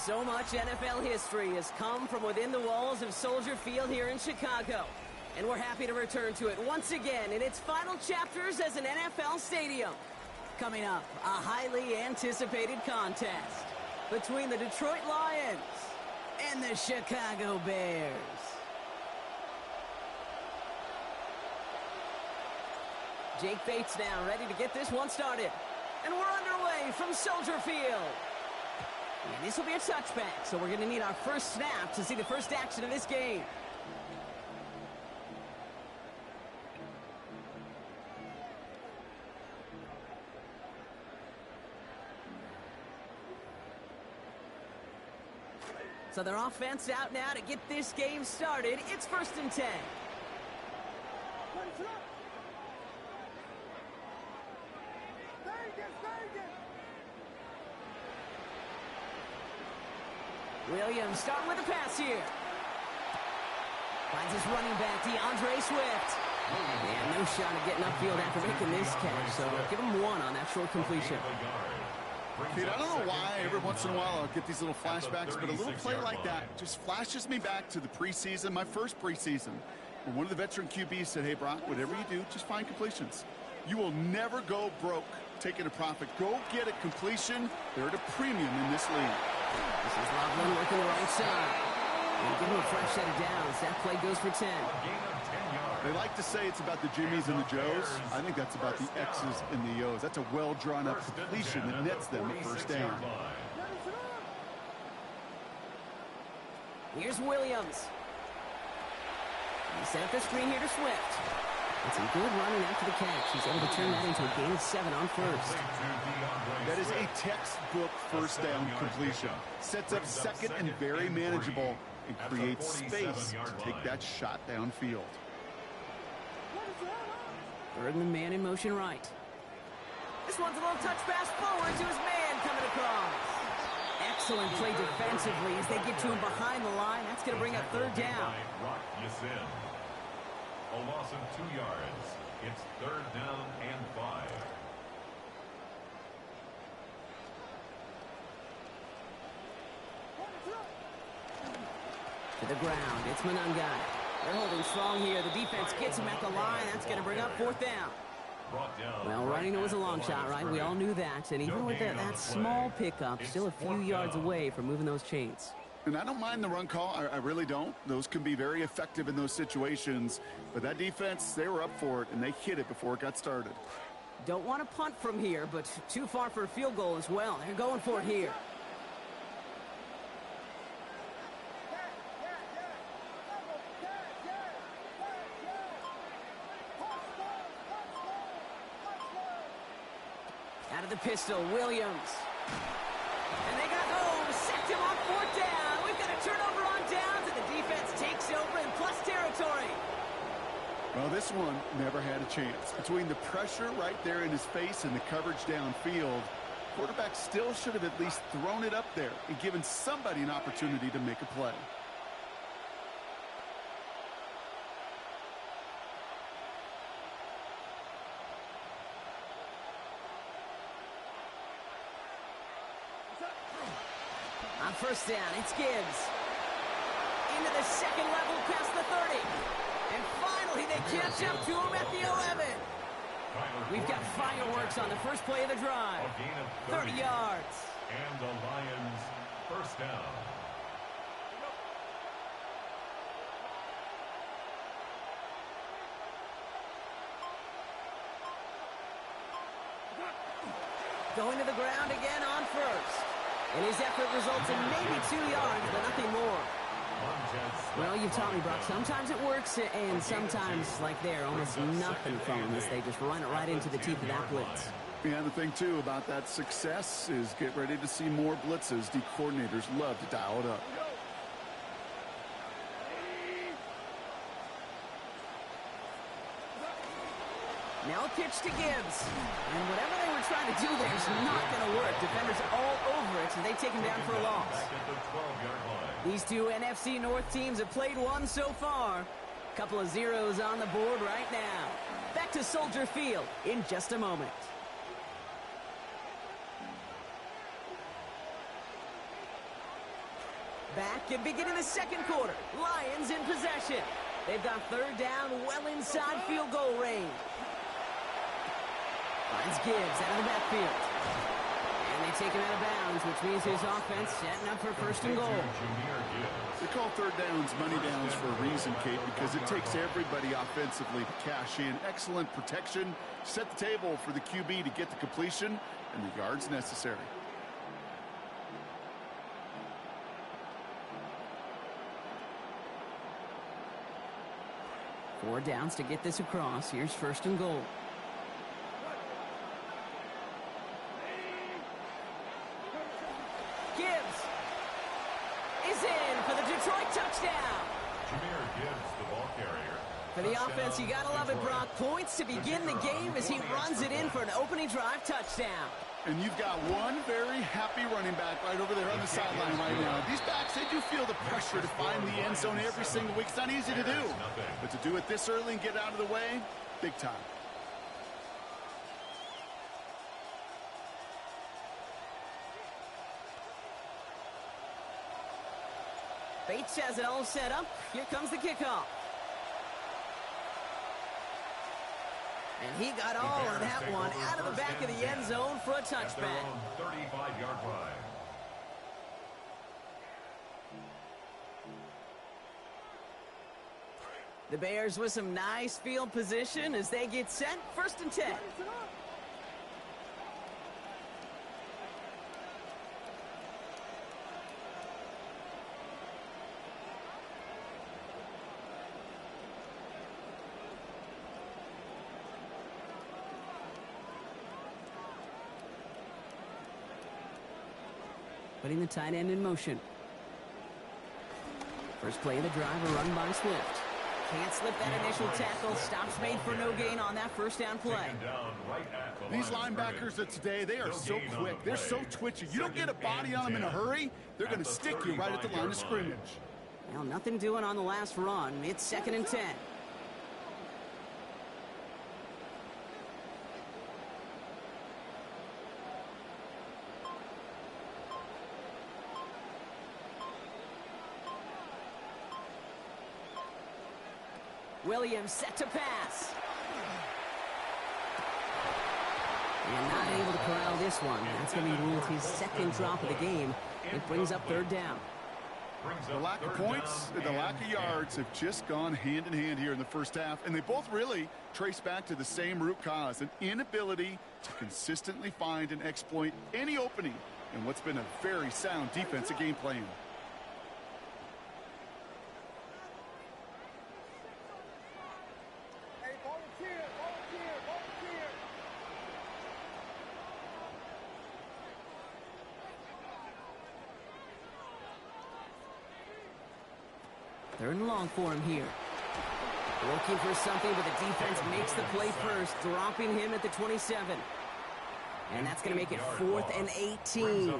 So much NFL history has come from within the walls of Soldier Field here in Chicago. And we're happy to return to it once again in its final chapters as an NFL stadium. Coming up, a highly anticipated contest between the Detroit Lions and the Chicago Bears. Jake Bates now ready to get this one started. And we're underway from Soldier Field. And this will be a touchback, so we're going to need our first snap to see the first action of this game. So their offense out now to get this game started. It's 1st and 10. Williams starting with a pass here. Finds his running back, DeAndre Swift. And no shot at getting upfield after making this catch, so give him 1 on that short completion. Pete, I don't know why every once in a while I'll get these little flashbacks, but a little play like that just flashes me back to the preseason, my first preseason, when one of the veteran QBs said, hey, Brock, whatever you do, just find completions. You will never go broke taking a profit. Go get a completion. They're at a premium in this league. This is Loveland working the right side. And give him a fresh set of downs. That play goes for 10. They like to say it's about the Jimmies and the Joes. I think that's about the X's and the O's. That's a well-drawn-up completion that nets them a first down. Here's Williams. He set up the screen here to Swift. It's a good running after the catch. He's able to turn that into a gain of 7 on first. That is a textbook first down completion. Sets up second and very manageable and creates space to take that shot downfield. 3rd and the man in motion right. This one's a little touch pass forward to his man coming across. Excellent play defensively as they get to him behind the line. That's going to bring up 3rd down. A loss of 2 yards. It's 3rd down and 5. To the ground. It's Monangai. They're holding strong here. The defense gets him at the line. That's going to bring up 4th down. Well, running it was a long shot, right? We all knew that. And even with that small pickup, still a few yards away from moving those chains. And I don't mind the run call. I really don't. Those can be very effective in those situations. But that defense, they were up for it, and they hit it before it got started. Don't want to punt from here, but too far for a field goal as well. They're going for it here. Out of the pistol, Williams. And they got home, sacked him on 4th down. We've got a turnover on downs, and the defense takes over in plus territory. Well, this one never had a chance. Between the pressure right there in his face and the coverage downfield, quarterback still should have at least thrown it up there and given somebody an opportunity to make a play. On 1st down, it's Gibbs. Into the 2nd level past the 30. And finally, they catch up to him at the 11. We've got fireworks on the first play of the drive. 30 yards. And the Lions 1st down. Going to the ground again on 1st. And his effort results in maybe 2 yards, but nothing more. Well, you've taught me, Brock. Sometimes it works, and sometimes, like there, almost nothing from them as they just run it right into the teeth of that blitz. Yeah, the thing, too, about that success is get ready to see more blitzes. The coordinators love to dial it up. Now a pitch to Gibbs. And whatever they were trying to do there is not going to work. Defenders all over it, so they take him down for a loss. These 2 NFC North teams have played one so far. Couple of zeros on the board right now. Back to Soldier Field in just a moment. Back and beginning the second quarter. Lions in possession. They've got third down well inside field goal range. Finds Gibbs out of the backfield. And they take him out of bounds, which means his offense setting up for first and goal. They call third downs money downs for a reason, Kate, because it takes everybody offensively to cash in. Excellent protection. Set the table for the QB to get the completion and the yards necessary. Four downs to get this across. Here's first and goal. Gibbs is in for the Detroit touchdown. Jameer Gibbs, the ball carrier. For the offense, you gotta love it, Brock. Points to begin the game as he runs it in for an opening drive touchdown. And you've got one very happy running back right over there on the sideline right now. These backs, they do feel the pressure to find the end zone every single week. It's not easy to do. But to do it this early and get out of the way, big time. Bates has it all set up. Here comes the kickoff. And he got all of that one out of the back of the end zone for a touchback. 35-yard line. The Bears with some nice field position as they get set. First and 10. Putting the tight end in motion. First play of the drive, a run by Swift. Can't slip that initial tackle. Stops made for no gain on that first down play. These linebackers of today, they are so quick. They're so twitchy. You don't get a body on them in a hurry, they're going to stick you right at the line of scrimmage. Well, nothing doing on the last run. It's second and 10. Williams set to pass. And not able to corral this one. That's going to be ruled his second drop of the game. It brings up third down. The lack of points and the lack of yards have just gone hand in hand here in the first half, and they both really trace back to the same root cause, an inability to consistently find and exploit any opening in what's been a very sound defensive game plan. Third and long for him here. Looking for something, but the defense makes the play first, dropping him at the 27. And that's going to make it 4th and 18.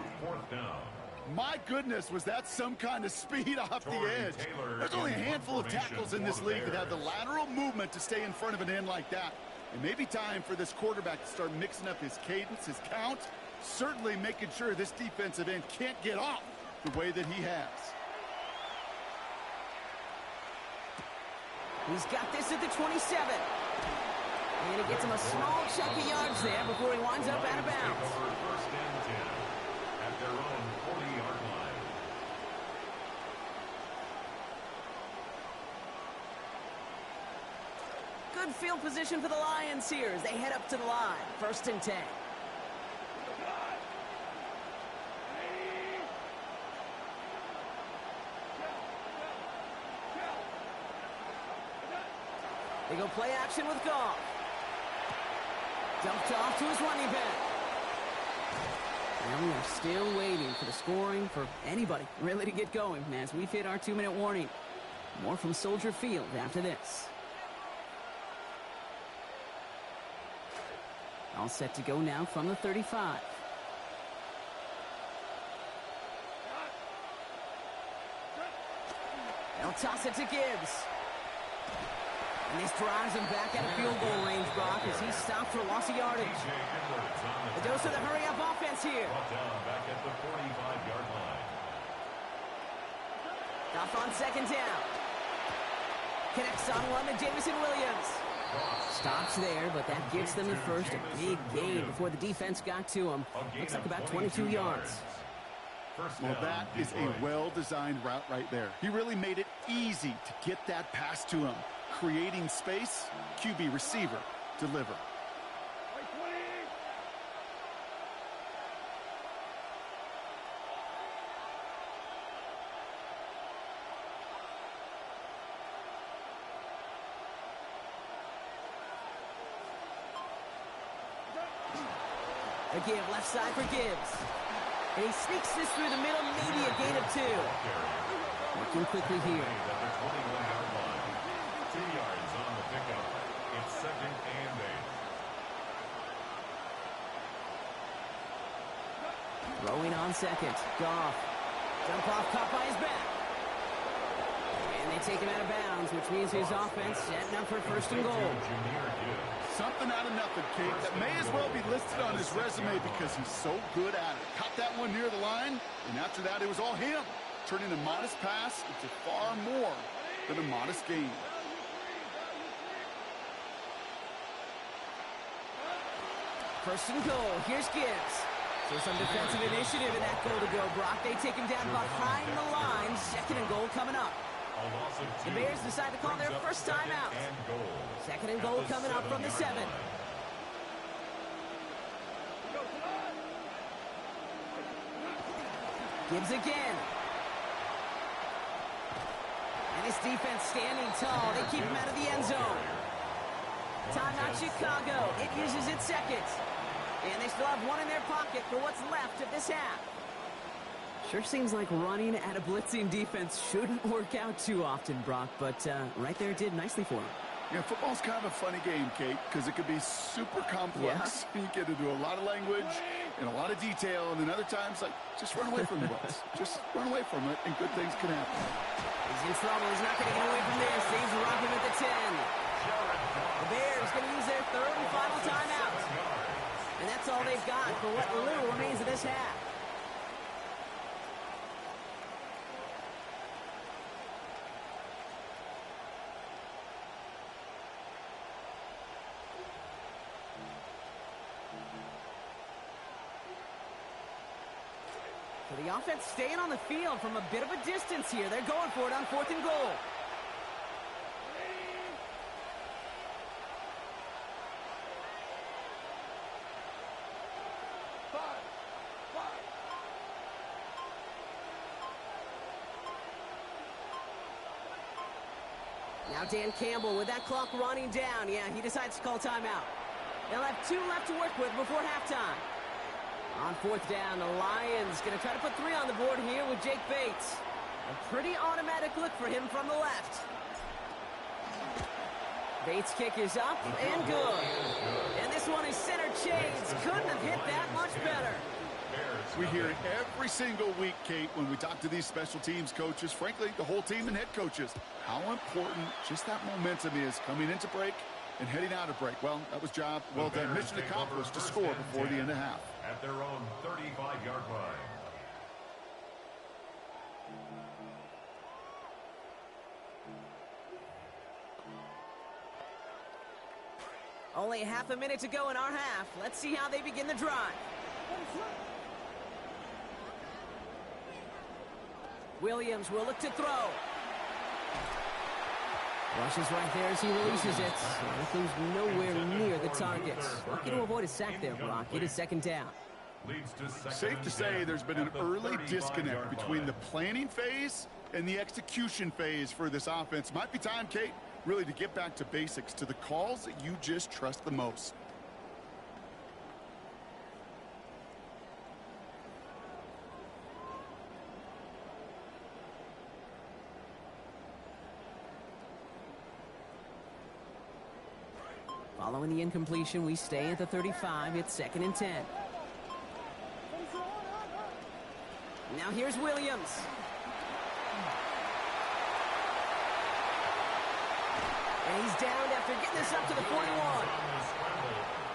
My goodness, was that some kind of speed off the edge. There's only a handful of tackles in this league that have the lateral movement to stay in front of an end like that. It may be time for this quarterback to start mixing up his cadence, his count, certainly making sure this defensive end can't get off the way that he has. He's got this at the 27. And he gets him a small chunk of yards there before he winds up out of bounds. First and 10 at their own 40-yard line. Good field position for the Lions here as they head up to the line. First and 10. They go play action with Goff. Dumped off to his running back. And we are still waiting for the scoring for anybody really to get going as we've hit our 2-minute warning. More from Soldier Field after this. All set to go now from the 35. They'll toss it to Gibbs. And this drives him back at a field goal range, Brock, as he stopped for loss of yardage. A dose of the hurry-up offense here. Brought down back at the 45-yard line. Off on second down. Connects on one to Jamison Williams. Stops there, but that gives them the first. A big gain before the defense got to him. Looks like about 22 yards. Well, that is a well-designed route right there. He really made it easy to get that pass to him. Creating space, QB receiver, deliver. A give left side for Gibbs. And he sneaks this through the middle, maybe a gain of 2. Working quickly here. 2 yards on the pickup. It's 2nd and 8. Throwing on second. Goff. Jump off, caught by his back. And they take him out of bounds, which means his offense setting up for 1st and goal. Something out of nothing, Kate, that may as well be listed on his resume because he's so good at it. Caught that one near the line, and after that, it was all him. Turning a modest pass into far more than a modest gain. First and goal. Here's Gibbs. So some defensive initiative in that goal to go, Brock. They take him down behind the line. 2nd and goal coming up. The Bears decide to call their first timeout. 2nd and goal coming up from the 7. Gibbs again. And his defense standing tall. They keep him out of the end zone. Timeout Chicago. It uses its 2nd. And they still have 1 in their pocket for what's left of this half. Sure seems like running at a blitzing defense shouldn't work out too often, Brock, but right there it did nicely for him. Yeah, football's kind of a funny game, Kate, because it could be super complex. Yeah. You get into a lot of language and a lot of detail, and then other times, like, just run away from the blitz. Just run away from it, and good things can happen. He's in trouble. He's not going to get away from this. He's rocking at the 10. The Bears going to use their 3rd and final timeout. And that's all they've got for what little remains of this half. So the offense staying on the field from a bit of a distance here. They're going for it on 4th and goal. Now Dan Campbell with that clock running down. Yeah, he decides to call timeout. They'll have 2 left to work with before halftime. On 4th down, the Lions going to try to put 3 on the board here with Jake Bates. A pretty automatic look for him from the left. Bates' kick is up and good. And this one is center chains. Couldn't have hit that much better. We hear it every single week, Kate, when we talk to these special teams coaches, frankly, the whole team and head coaches, how important just that momentum is coming into break and heading out of break. Well, that was job well done. Mission accomplished to score before the end of half. At their own 35-yard line. Only half a minute to go in our half. Let's see how they begin the drive. Williams will look to throw. Rushes right there as he releases it. Goes nowhere near the target. Lucky to avoid a sack there, Brock. It is 2nd down. Safe to say there's been an early disconnect between the planning phase and the execution phase for this offense. Might be time, Kate, really to get back to basics, to the calls that you just trust the most. Following the incompletion, we stay at the 35. It's 2nd and 10. Now here's Williams. And he's downed after getting this up to the 41.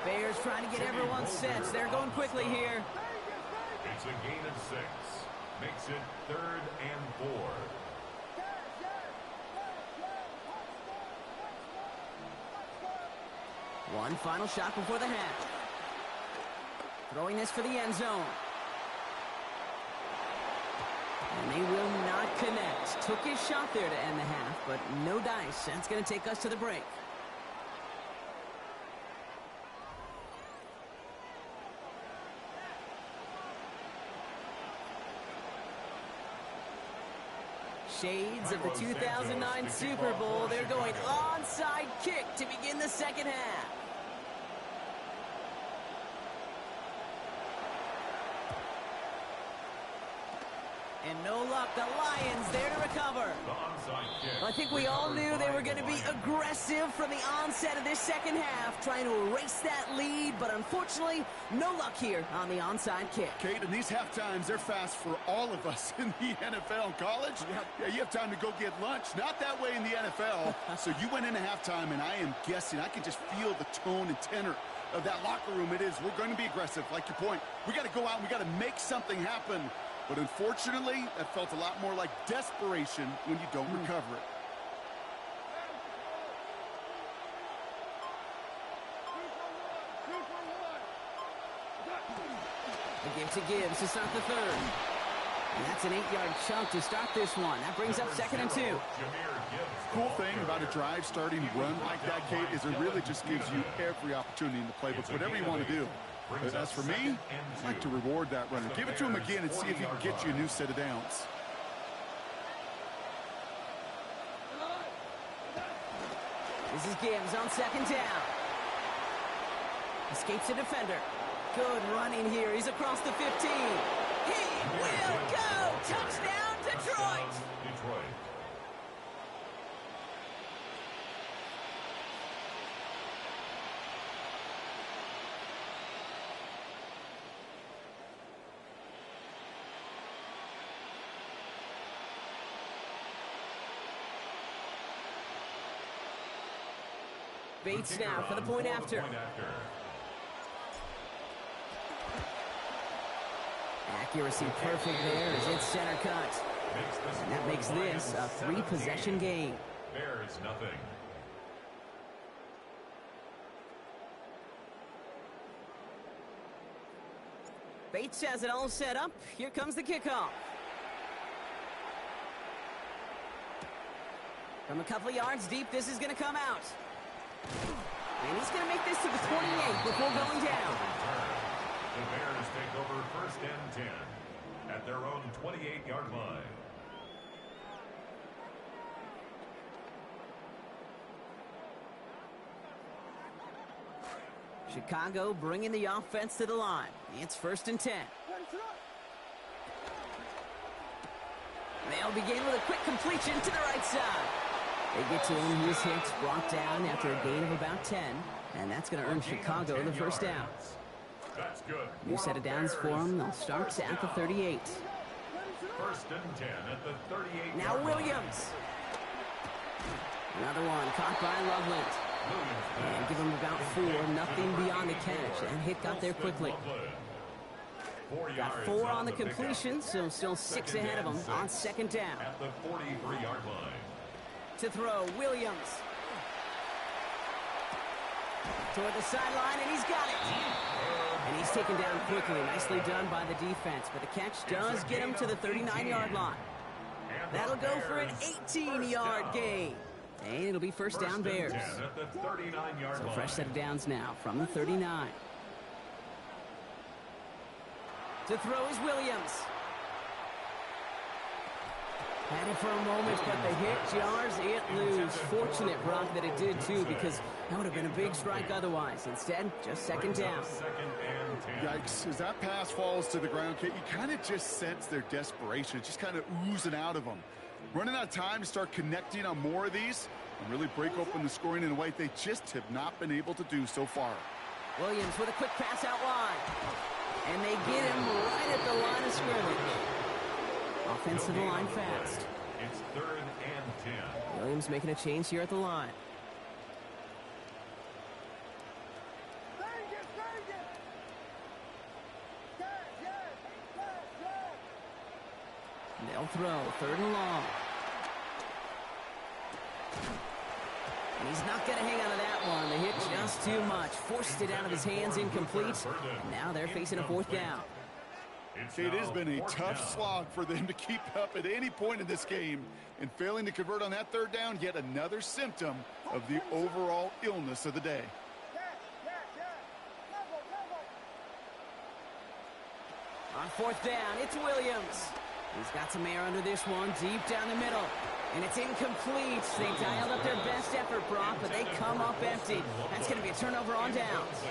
Bears trying to get everyone set. They're going quickly here. It's a gain of 6. Makes it 3rd and 4. One final shot before the half. Throwing this for the end zone. And they will not connect. Took his shot there to end the half, but no dice. That's going to take us to the break. Shades of the 2009 Super Bowl. They're going onside kick to begin the second half. And no luck, the Lions there to recover. I think we all knew they were going to be aggressive from the onset of this second half, trying to erase that lead, but unfortunately, no luck here on the onside kick. Kate, in these half times, they're fast for all of us in the NFL. College, yeah, you have time to go get lunch. Not that way in the NFL. So you went into halftime, and I am guessing, I can just feel the tone and tenor of that locker room. It is, we're going to be aggressive, like your point. We got to go out and we got to make something happen. But unfortunately, that felt a lot more like desperation when you don't recover it. A give to Gibbs to start the third. And that's an 8-yard chunk to start this one. That brings up 2nd and 2. Cool thing about a drive starting run like that, Kate, is it really just gives you every opportunity in the playbook, whatever you want to do. But as for me, I'd like to reward that runner. Give it to him again and see if he can get you a new set of downs. This is Gibbs on 2nd down. Escapes a defender. Good running here. He's across the 15. He will go! Touchdown, Detroit! Bates now for the point after. Accuracy perfect there as it's center cut. And that makes this a 3-possession game. Bears nothing. Bates has it all set up. Here comes the kickoff. From a couple of yards deep, this is going to come out. And he's going to make this to the 28 before going down. The Bears take over 1st and 10 at their own 28-yard line. Chicago bringing the offense to the line. It's 1st and 10. They'll begin with a quick completion to the right side. They get to him. He's hit, brought down after a gain of about 10. And that's going to earn Chicago the 1st down. That's good. New set of downs for them. They'll start at the 38. 1st and 10 at the 38. Now Williams. Another one caught by Loveland. And give him about 4. Nothing beyond the catch. And hit got there quickly. Got 4 on the completion, so still 6 ahead of him on 2nd down. At the 43-yard line. To throw, Williams. Toward the sideline, and he's got it. And he's taken down quickly. Nicely done by the defense, but the catch does get him to the 39-yard line. That'll go for an 18-yard gain. And it'll be 1st down Bears. So fresh set of downs now from the 39. To throw is Williams. Had it for a moment, but the hit jars it loose. Fortunate, Brock, that it did too, because that would have been a big strike otherwise. Instead, just 2nd down. Yikes. As that pass falls to the ground, Kate, you kind of just sense their desperation. It's just kind of oozing out of them. Running out of time to start connecting on more of these and really break open the scoring in a way they just have not been able to do so far. Williams with a quick pass out wide. And they get him right at the line of scrimmage. Offense to the line fast. It's 3rd and 10. Williams making a change here at the line. They'll throw 3rd and long. And he's not going to hang on to that one. They hit just too much. Forced it out of his hands, incomplete. And now they're facing a fourth down. It has been a tough slog for them to keep up at any point in this game. And failing to convert on that third down, yet another symptom of the overall illness of the day. On fourth down, it's Williams. He's got some air under this one, deep down the middle. And it's incomplete. They dialed up their best effort, Brock, but they come up empty. That's going to be a turnover on downs.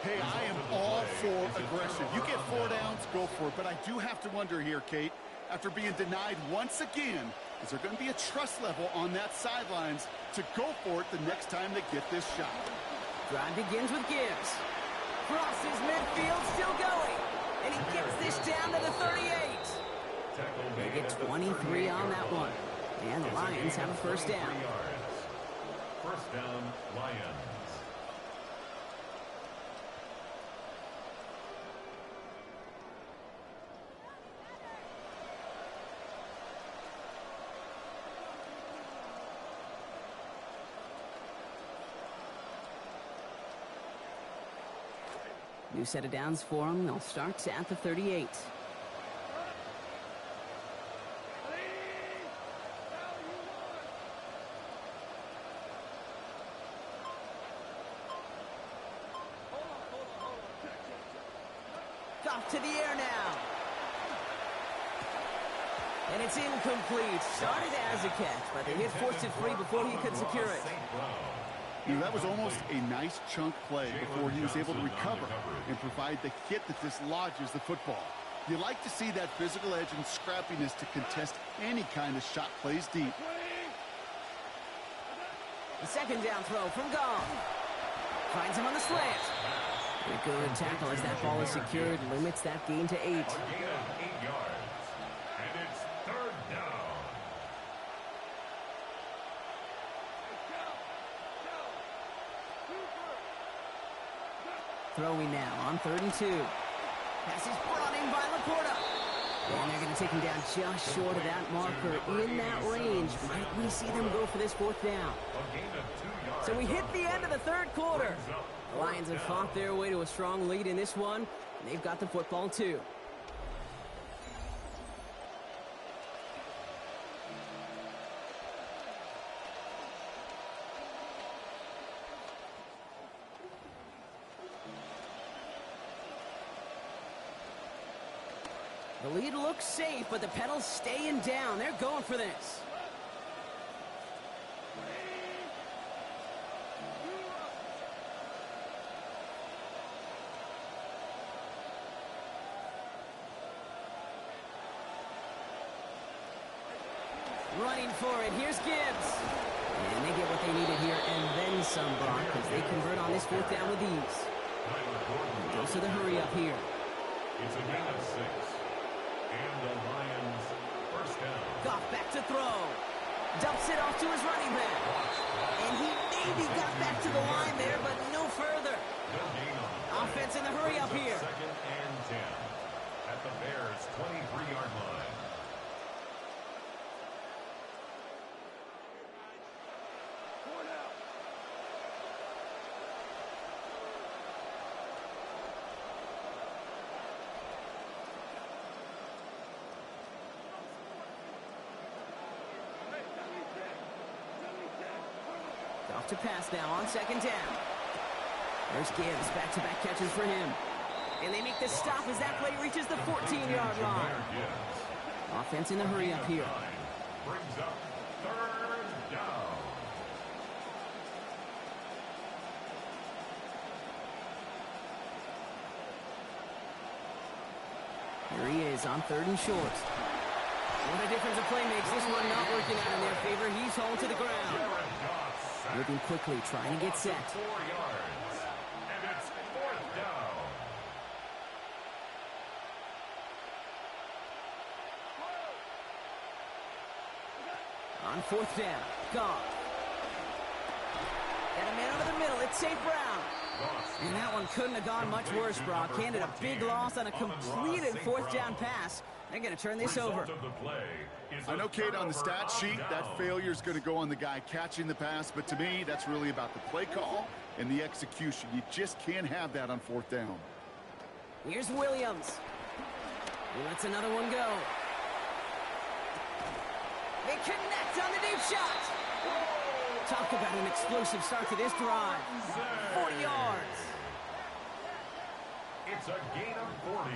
Hey, I am all for aggression. You get 4 downs, go for it. But I do have to wonder here, Kate, after being denied once again, is there going to be a trust level on that sidelines to go for it the next time they get this shot? Drive begins with Gibbs. Crosses midfield, still going. And he gets this down to the 38. They get 23 on that one. And the Lions have a first down. First down, Lions. New set of downs for them. They'll start at the 38. Off to the air now. And it's incomplete. Started as a catch, but they forced it free before he could secure it. You know, that was almost a nice chunk play before he was able to recover and provide the hit that dislodges the football. You like to see that physical edge and scrappiness to contest any kind of shot plays deep. The second down throw from Gong. Finds him on the slant. A good tackle as that ball is secured, limits that gain to 8. A gain of 8 yards. And it's third down. Throwing now on 3rd and 2. Pass is brought in by Laporta. And they're going to take him down just short of that marker. In that range, might we see them go for this 4th down? A gain of 2 yards. So we hit the end of the 3rd quarter. The Lions have fought their way to a strong lead in this one, and they've got the football too. The lead looks safe, but the pedals staying down. They're going for this. Running for it. Here's Gibbs. And they get what they needed here and then some, Brock, because they convert on this 4th down with ease. Goes to the hurry up here. It's a gain of 6. And the Lions first down. Goff back to throw. Dumps it off to his running back. And he maybe got back to the line there, but no further. No gain on. Offense in the hurry up here. Second and 10 at the Bears' 23-yard line. Off to pass now on 2nd down. There's Gibbs, back-to-back catches for him. And they make the stop as that play reaches the 14-yard line. Offense in the hurry up here. Brings up 3rd down. Here he is on 3rd and short. What a difference a play makes. This one not working out in their favor. He's hauled to the ground. Moving quickly, trying to get set. 4 yards. And it's 4th down. On 4th down, Goff. Got a man over the middle. It's St. Brown. And that one couldn't have gone much worse, Brock. Handed a big loss on a completed 4th down pass. They're going to turn this over. I know, Kate, on the stat sheet, that failure is going to go on the guy catching the pass, but to me, that's really about the play call and the execution. You just can't have that on 4th down. Here's Williams. He lets another one go. They connect on the deep shot. Talk about an explosive start to this drive. 40 yards. It's a gain of 40.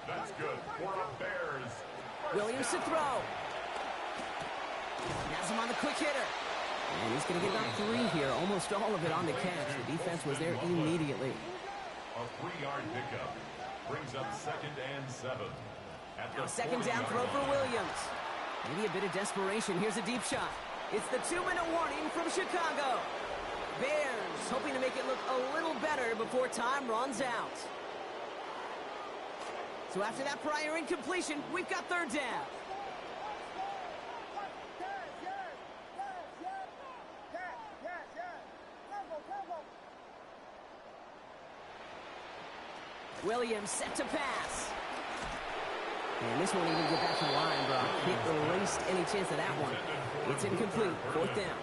That's good for the Bears. Williams to throw. Has him on the quick hitter. And he's going to get about 3 here. Almost all of it on the catch. The defense was there immediately. A 3-yard pickup brings up 2nd and 7. Now 2nd down throw for Williams. Maybe a bit of desperation. Here's a deep shot. It's the 2-minute warning from Chicago. Bears hoping to make it look a little better before time runs out. So after that prior incompletion, we've got 3rd down. Williams set to pass. And this one even get back to the line, Brock. Can't erase any chance of that one. It's incomplete. 4th down.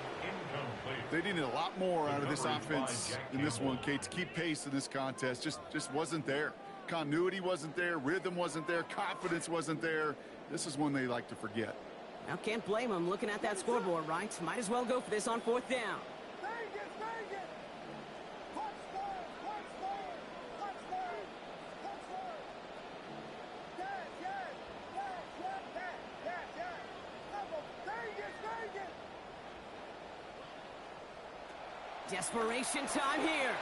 They needed a lot more out of this offense in this one, Kate, to keep pace in this contest. Just wasn't there. Continuity wasn't there. Rhythm wasn't there. Confidence wasn't there. This is one they like to forget. Now, can't blame them looking at that scoreboard, right? Might as well go for this on 4th down. Desperation time here.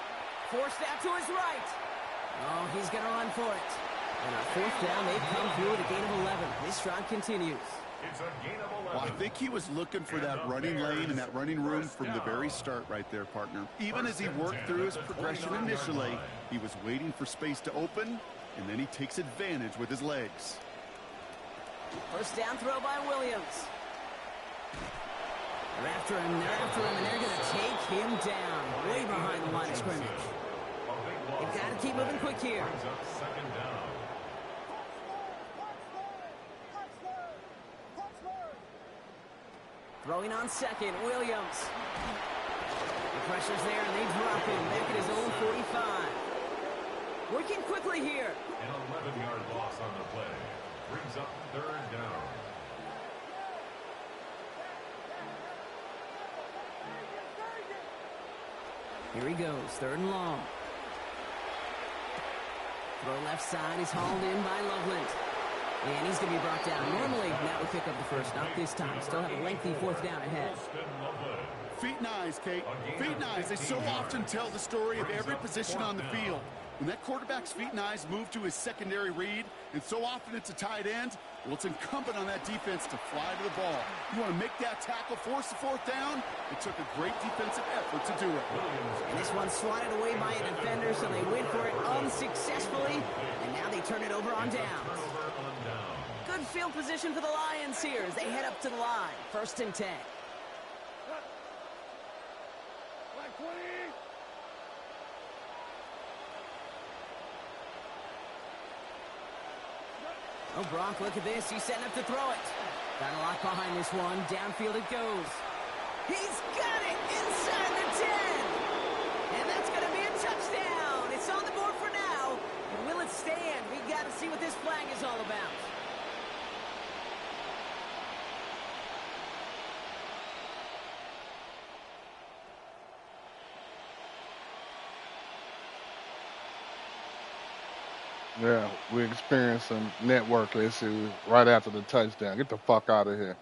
Forced out to his right. Oh, he's going to run for it. And on 4th down, they've come through with a gain of 11. This drive continues. It's a gain of 11. Well, I think he was looking for that running lane and that running room from the very start right there, partner. Even as he worked through his progression initially, he was waiting for space to open, and then he takes advantage with his legs. 1st down throw by Williams. They're after him, and they're going to take him down, way behind the line of scrimmage. They've got to keep moving quick here. Brings up 2nd down. Throwing on 2nd, Williams. The pressure's there, and they drop him back at his own 45. Working quickly here. An 11-yard loss on the play. Brings up 3rd down. Here he goes, 3rd and long. Throw left side is hauled in by Loveland. And he's going to be brought down. Normally, that would pick up the first, not this time. Still have a lengthy 4th down ahead. Feet and eyes, Kate. Feet and eyes. They so often tell the story of every position on the field. When that quarterback's feet and eyes move to his secondary read, and so often it's a tight end, well, it's incumbent on that defense to fly to the ball. You want to make that tackle, force the 4th down? It took a great defensive effort to do it. And this one's swatted away by a defender, so they went for it unsuccessfully, and now they turn it over on downs. Good field position for the Lions here as they head up to the line. 1st and 10. Oh, Brock, look at this. He's setting up to throw it. Got a lock behind this one. Downfield it goes. He's got it inside the 10. And that's going to be a touchdown. It's on the board for now. And will it stand? We got to see what this flag is all about. Yeah, we're experiencing network issues right after the touchdown. Get the fuck out of here.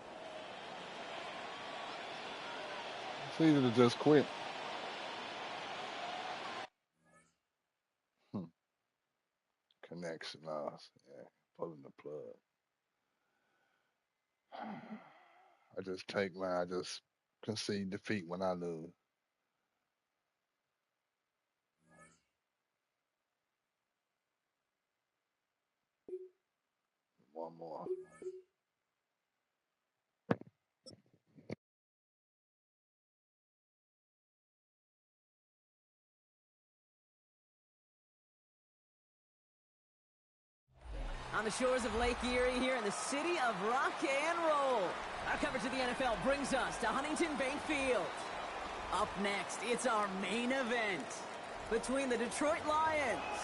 It's easy to just quit. Connection loss. Yeah, pulling the plug. I just take mine. I just concede defeat when I lose. One more. On the the shores of Lake Erie here in the city of rock and roll. Our coverage of the NFL brings us to Huntington Bank Field. Up next, it's our main event between the Detroit Lions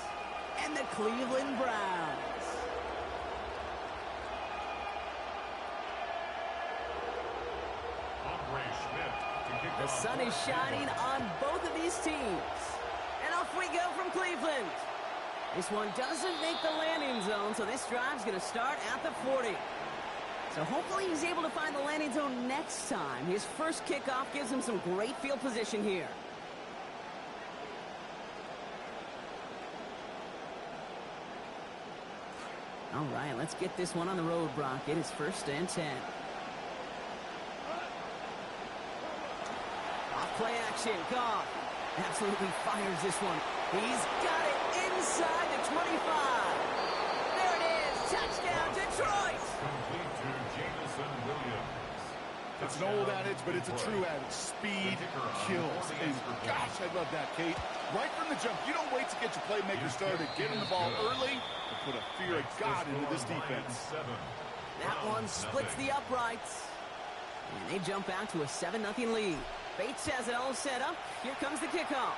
and the Cleveland Browns. The sun is shining on both of these teams. And off we go from Cleveland. This one doesn't make the landing zone, so this drive's going to start at the 40. So hopefully he's able to find the landing zone next time. His first kickoff gives him some great field position here. All right, let's get this one on the road, Brock. It is 1st and 10. Play action, Goff absolutely fires this one. He's got it inside the 25. There it is, touchdown, Detroit. Complete to Jameson Williams. It's an old adage, but it's a true adage. Speed kills. And gosh, I love that, Kate. Right from the jump, you don't wait to get your playmaker started. Get him the ball early and put a fear of God into this defense. That one splits the uprights. And they jump out to a 7-0 lead. Bates has it all set up. Here comes the kickoff.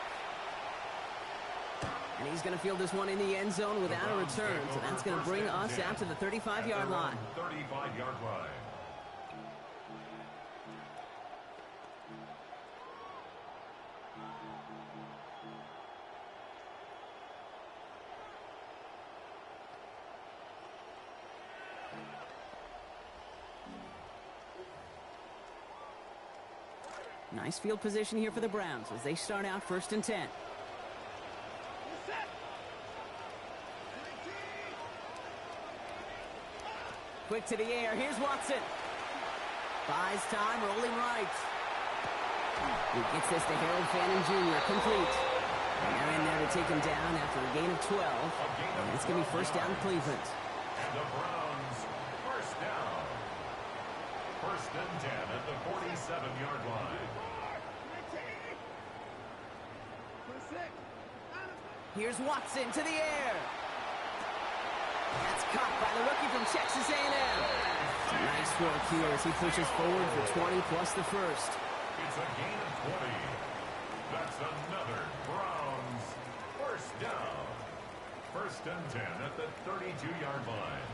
And he's going to field this one in the end zone without a return. So that's going to bring us out to the 35-yard line. 35-yard line. Nice field position here for the Browns as they start out 1st and 10. Quick to the air. Here's Watson. Buys time, rolling right. He gets this to Harold Fannin Jr. Complete. And they're in there to take him down after a gain of 12. And it's going to be 1st down Cleveland. And the Browns, 1st down. 1st and 10 at the 47-yard line. Here's Watson to the air. That's caught by the rookie from Texas A&M. Nice work here as he pushes forward for 20 plus the first. It's a gain of 20. That's another Browns 1st down. 1st and 10 at the 32-yard line.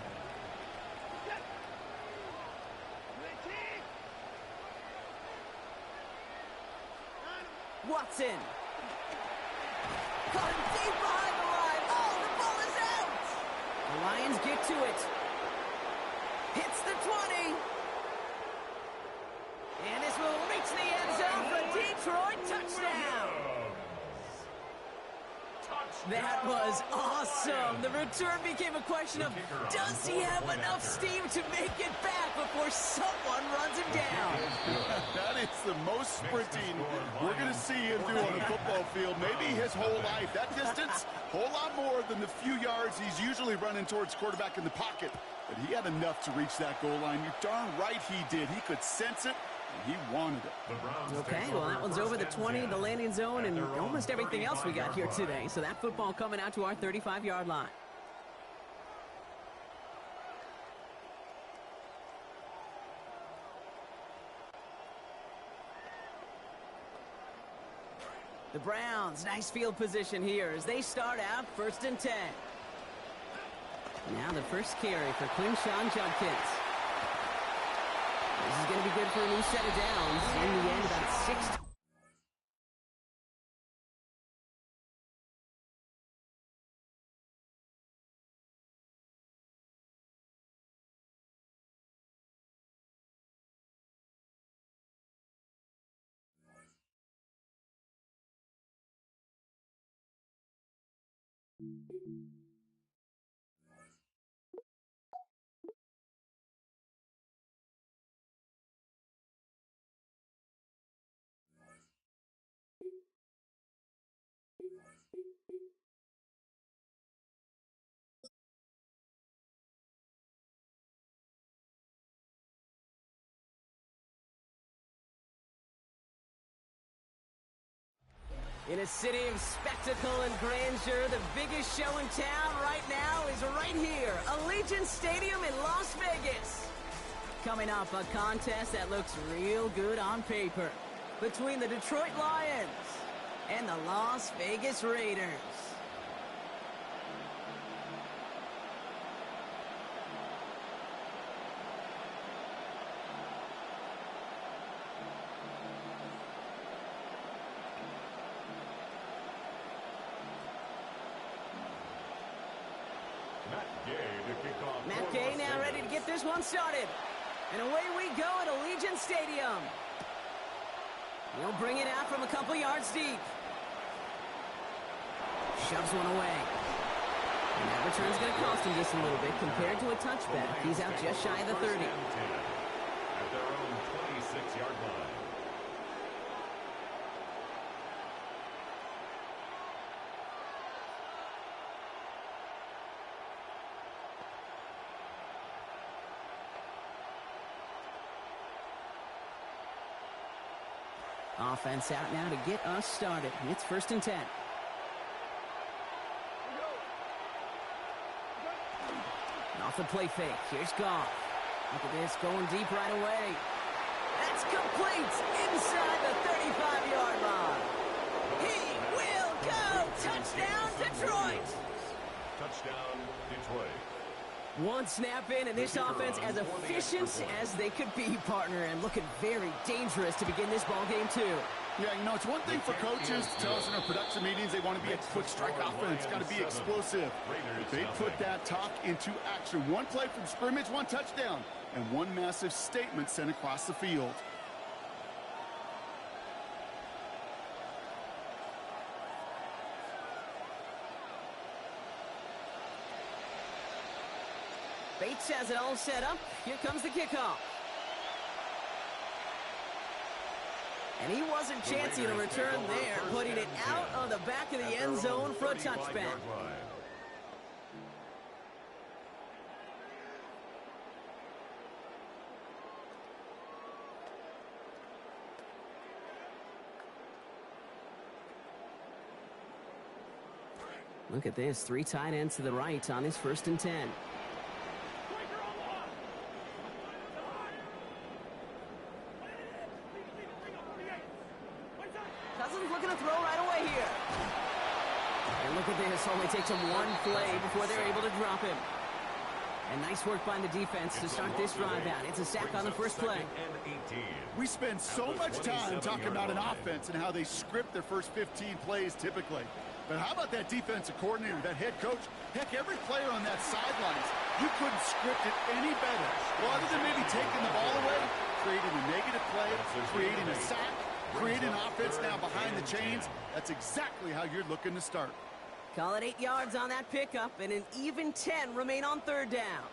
Watson. Caught him deep behind the line. Oh, the ball is out. The Lions get to it. Hits the 20. And this will reach the end zone for Detroit. Touchdown. That was awesome. The return became a question of, does he have enough steam to make it back before someone runs him down? That is the most sprinting we're going to see him do on a football field. Maybe his whole life. That distance, a whole lot more than the few yards he's usually running towards quarterback in the pocket. But he had enough to reach that goal line. You're darn right he did. He could sense it. He wanted it. Okay, well, that one's over the 20, the landing zone, and almost everything else we got here today. So that football coming out to our 35-yard line. The Browns, nice field position here as they start out 1st and 10. Now the first carry for Quinshawn Judkins. This is going to be good for a new set of downs. In the end, about 6. In a city of spectacle and grandeur, the biggest show in town right now is right here, Allegiant Stadium in Las Vegas. Coming up, a contest that looks real good on paper between the Detroit Lions and the Las Vegas Raiders. Matt Gay now ready to get this one started. And away we go at Allegiant Stadium. He'll bring it out from a couple yards deep. Shoves one away. And that return's going to cost him just a little bit. Compared to a touchback, he's out just shy of the 30. At their own 26-yard line. Offense out now to get us started. It's 1st and 10. Off the play fake. Here's Goff. Look at this, going deep right away. That's complete inside the 35-yard line. He will go. Touchdown, Detroit. Touchdown, Detroit. One snap in, and this offense as efficient as they could be, partner, and looking very dangerous to begin this ball game, too. Yeah, you know, it's one thing for coaches to tell us in our production meetings they want to be a quick strike offense, got to be explosive. But they put that talk into action. One play from scrimmage, one touchdown, and one massive statement sent across the field. Bates has it all set up. Here comes the kickoff. And he wasn't chancing a return there, putting it out on the back of the end zone for a touchback. Look at this, 3 tight ends to the right on his 1st and 10. Only takes him one play before they're able to drop him. And nice work by the defense to start this drive out. It's a sack on the first play. We spend so much time talking about an offense and how they script their first 15 plays typically. But how about that defensive coordinator, that head coach? Heck, every player on that sidelines, you couldn't script it any better. Well, other than maybe taking the ball away, creating a negative play, creating a sack, creating offense now behind the chains, that's exactly how you're looking to start. Call it 8 yards on that pickup, and an even 10 remain on 3rd down.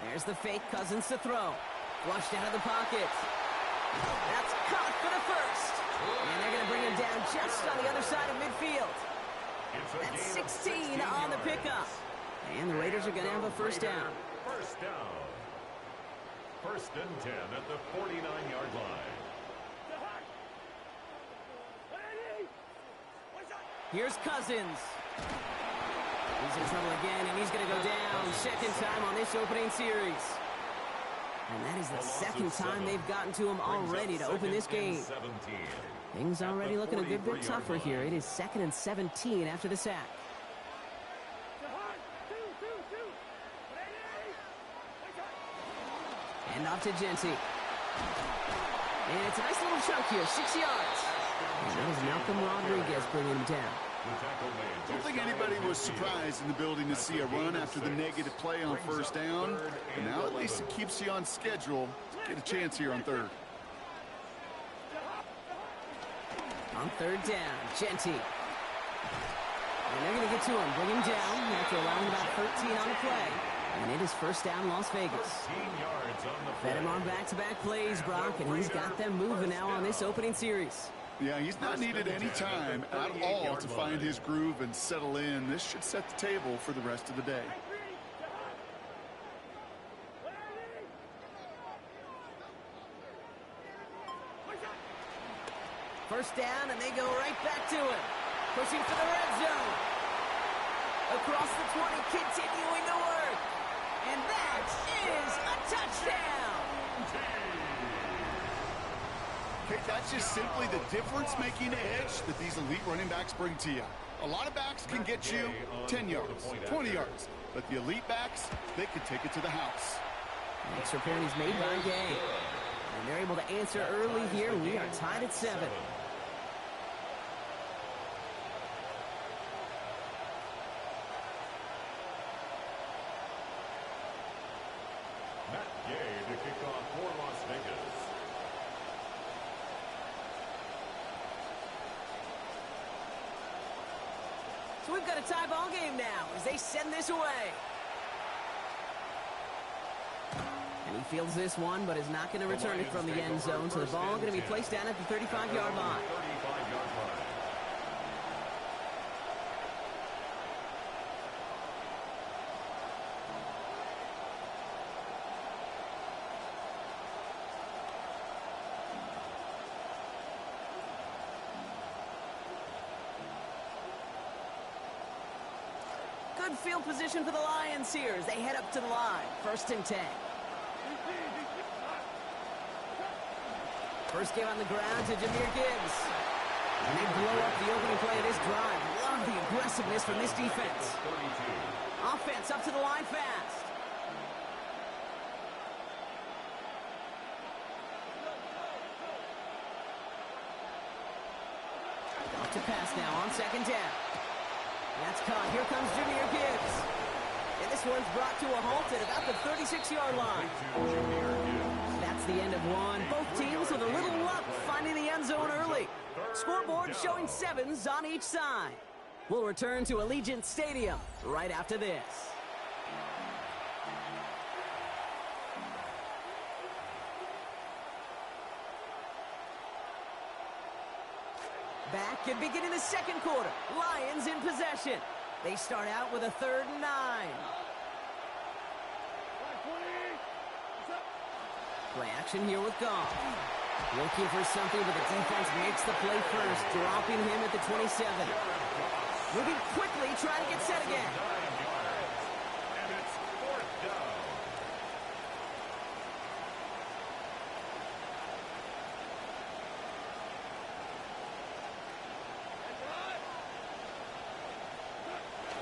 There's the fake, Cousins to throw. Flushed out of the pocket. That's caught for the first. And they're going to bring him down just on the other side of midfield. That's 16 on the pickup. And the Raiders are going to have a 1st down. 1st down. 1st and 10 at the 49-yard line. Here's Cousins. He's in trouble again, and he's going to go down. 2nd time on this opening series. And that is the 2nd time they've gotten to him already to open this game. Things already looking a good bit tougher here. It is 2nd and 17 after the sack. And off to Genty. And it's a nice little chunk here, 6 yards. And that is Malcolm Rodriguez bringing him down. I don't think anybody was surprised in the building to see a run after the negative play on 1st down. And now at least it keeps you on schedule to get a chance here on 3rd. On 3rd down, Genty. And they're going to get to him, bring him down after allowing about 13 on the play. And it is 1st down, Las Vegas. Fed him on back-to-back plays, Brock, and he's got them moving now on this opening series. Yeah, he's not needed any time at all to find his groove and settle in. This should set the table for the rest of the day. First down, and they go right back to it. Pushing for the red zone. Across the 20, continuing to work. And that is a touchdown. Okay, that's just simply the difference-making edge that these elite running backs bring to you. A lot of backs can get you 10 yards, 20 yards. But the elite backs, they can take it to the house. Extra point is made by Gay. And they're able to answer early here. We are tied at 7. To kick off for Las Vegas. So we've got a tie ball game now as they send this away. And he fields this one, but is not going to return it from the end zone. So the ball going to be placed down at the 35-yard line. Good field position for the Lions here as they head up to the line. 1st and 10. First game on the ground to Jahmyr Gibbs. And they blow up the opening play of this drive. Love the aggressiveness from this defense. Offense up to the line fast. Off to pass now on 2nd down. That's caught. Here comes Jahmyr Gibbs. And this one's brought to a halt at about the 36-yard line. That's the end of one. Both teams with a little luck finding the end zone early. Scoreboard showing 7s on each side. We'll return to Allegiant Stadium right after this. Back and beginning the 2nd quarter. Lions in possession. They start out with a 3rd and 9. Play action here with Goff. Looking for something, but the defense makes the play first, dropping him at the 27. Moving quickly, trying to get set again. And it's 4th down.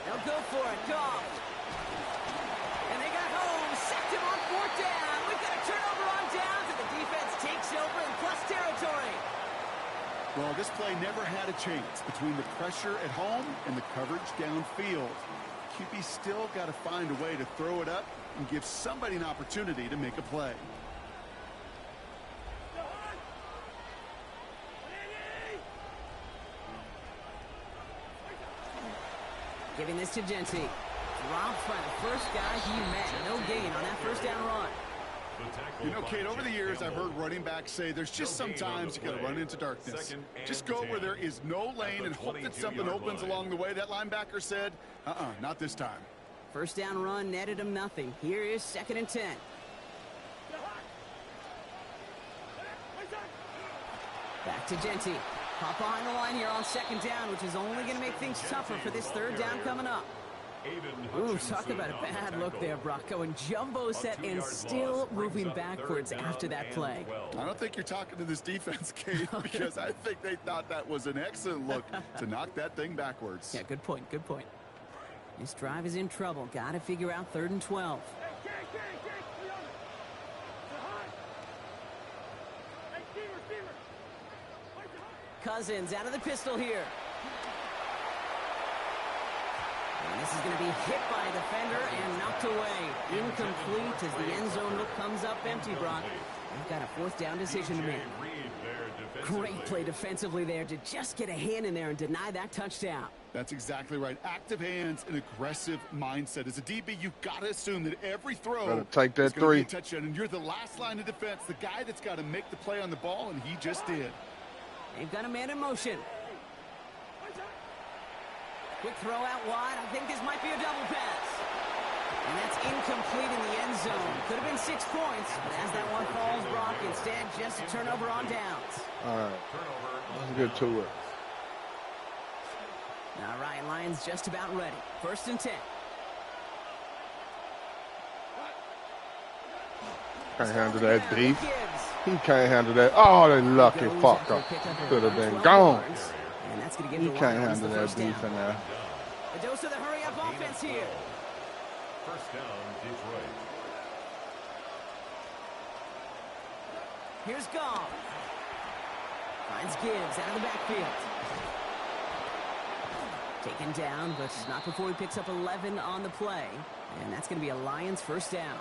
They'll go for it. Goff. And they got home. Sacked him on 4th down. We've got a turnover on downs, and the defense takes over in plus territory. Well, this play never had a chance between the pressure at home and the coverage downfield. QB still got to find a way to throw it up and give somebody an opportunity to make a play. Giving this to Genty. Dropped by the first guy he met. No gain on that 1st down run. You know, Kate, over the years, I've heard running backs say there's just sometimes you got to run into darkness. Just go where there is no lane and hope that something opens along the way. That linebacker said, not this time. 1st down run netted him nothing. Here is 2nd and 10. Back to Genty. Pop behind the line here on 2nd down, which is only going to make things tougher for this 3rd down coming up. Ooh, talk about a bad look there, Brock. Going jumbo set and still moving backwards after that play. I don't think you're talking to this defense, Kate, because I think they thought that was an excellent look to knock that thing backwards. Yeah, good point, good point. This drive is in trouble. Got to figure out 3rd and 12. Cousins out of the pistol here. And this is going to be hit by a defender and knocked away. Incomplete as the end zone look comes up empty, Brock. We've got a 4th down decision to make. Great play defensively there to just get a hand in there and deny that touchdown. That's exactly right. Active hands and aggressive mindset. As a DB, you've got to assume that every throw take that is going to be a 3. touchdown. And you're the last line of defense, the guy that's got to make the play on the ball, and he just did. They've got a man in motion. Quick throw out wide. I think this might be a double pass. And that's incomplete in the end zone. Could have been 6 points, but as that one falls, Brock, instead just a turnover on downs. All right. Let's get to it. All right, Lions just about ready. 1st and 10. Can't handle that beef. He can't handle that. Oh, that lucky fucker. Could have been gone. He can't handle that beef in there. A dose of the hurry-up offense here. 1st down, Detroit. Here's Goff. Finds Gibbs out of the backfield. Taken down, but not before he picks up 11 on the play. And that's going to be a Lions 1st down.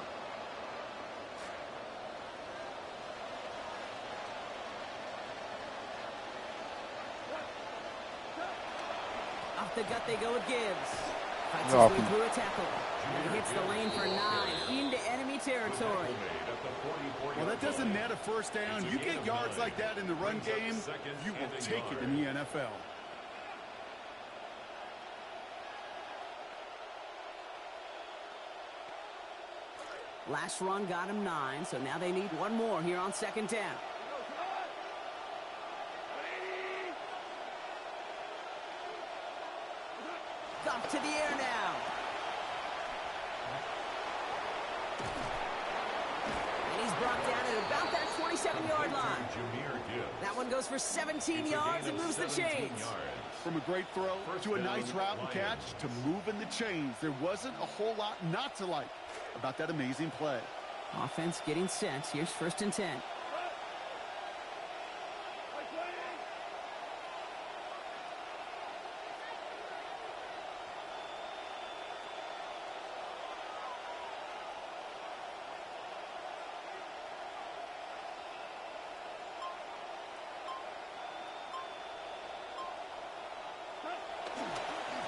Off the gut they go with Gibbs. Fights his way through a tackle. And he hits the lane for 9 into enemy territory. Well, that doesn't net a 1st down. You get yards like that in the run game, you will take it in the NFL. Last run got him 9, so now they need one more here on 2nd down. Goff to the air now. And he's brought down at about that 27-yard line. That one goes for 17 yards and moves the chains. From a great throw to a nice route and catch to moving the chains, there wasn't a whole lot not to like about that amazing play. Offense getting set. Here's 1st and 10.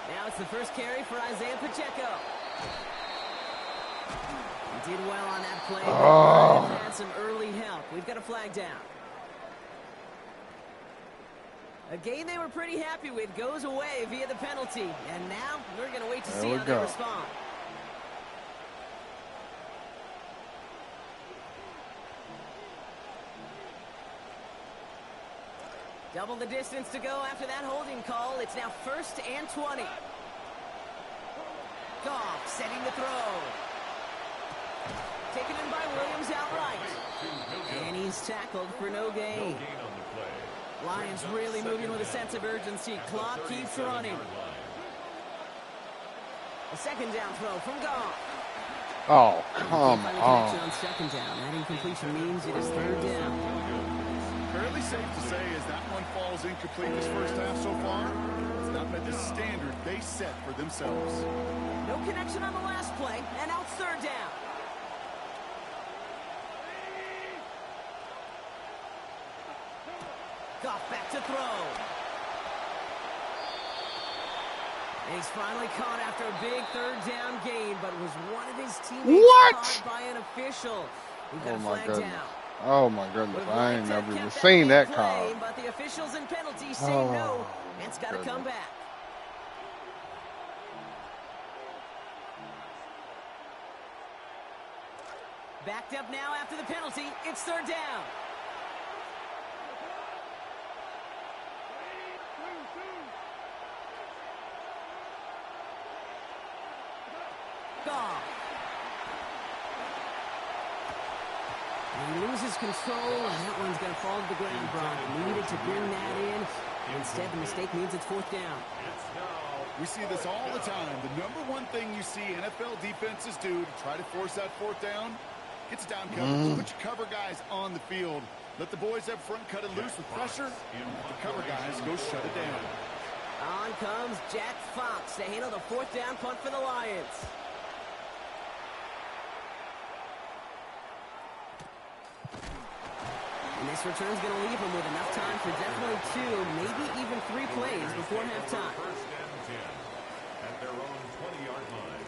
Now it's the first carry for Isaiah Pacheco. He did well on that play. Had some early help. We've got a flag down. A game they were pretty happy with goes away via the penalty. And now we're going to wait to see how they respond. Double the distance to go after that holding call. It's now 1st and 20. Goff setting the throw. Taken in by Williams outright. And he's tackled for no gain. Lions really moving with a sense of urgency. Clock keeps running. A 2nd down throw from Goff. Oh, come on. On 2nd down. That incompletion means it is 3rd down. Fairly safe to say as that one falls incomplete this 1st half so far, it's not met the standard they set for themselves. No connection on the last play, and now it's 3rd down. Goff back to throw. And he's finally caught after a big 3rd down gain, but was one of his teammates caught by an official. We've got a flag down. Oh my goodness, I ain't never even seen that call. But the officials and penalties say no, and it's got to come back. Backed up now after the penalty. It's 3rd down. Goff. And he loses control, and that one's going to fall to the ground, Brian. Needed to bring that in. Instead, the mistake means it's 4th down. We see this all the time. The #1 thing you see NFL defenses do to try to force that 4th down, gets down coverage. Put your cover guys on the field. Let the boys up front cut it loose with pressure. The cover guys go shut it down. On comes Jack Fox to handle the 4th down punt for the Lions. And this return's going to leave him with enough time for definitely 2, maybe even 3 plays before halftime. 1st and 10 at their own 20-yard line.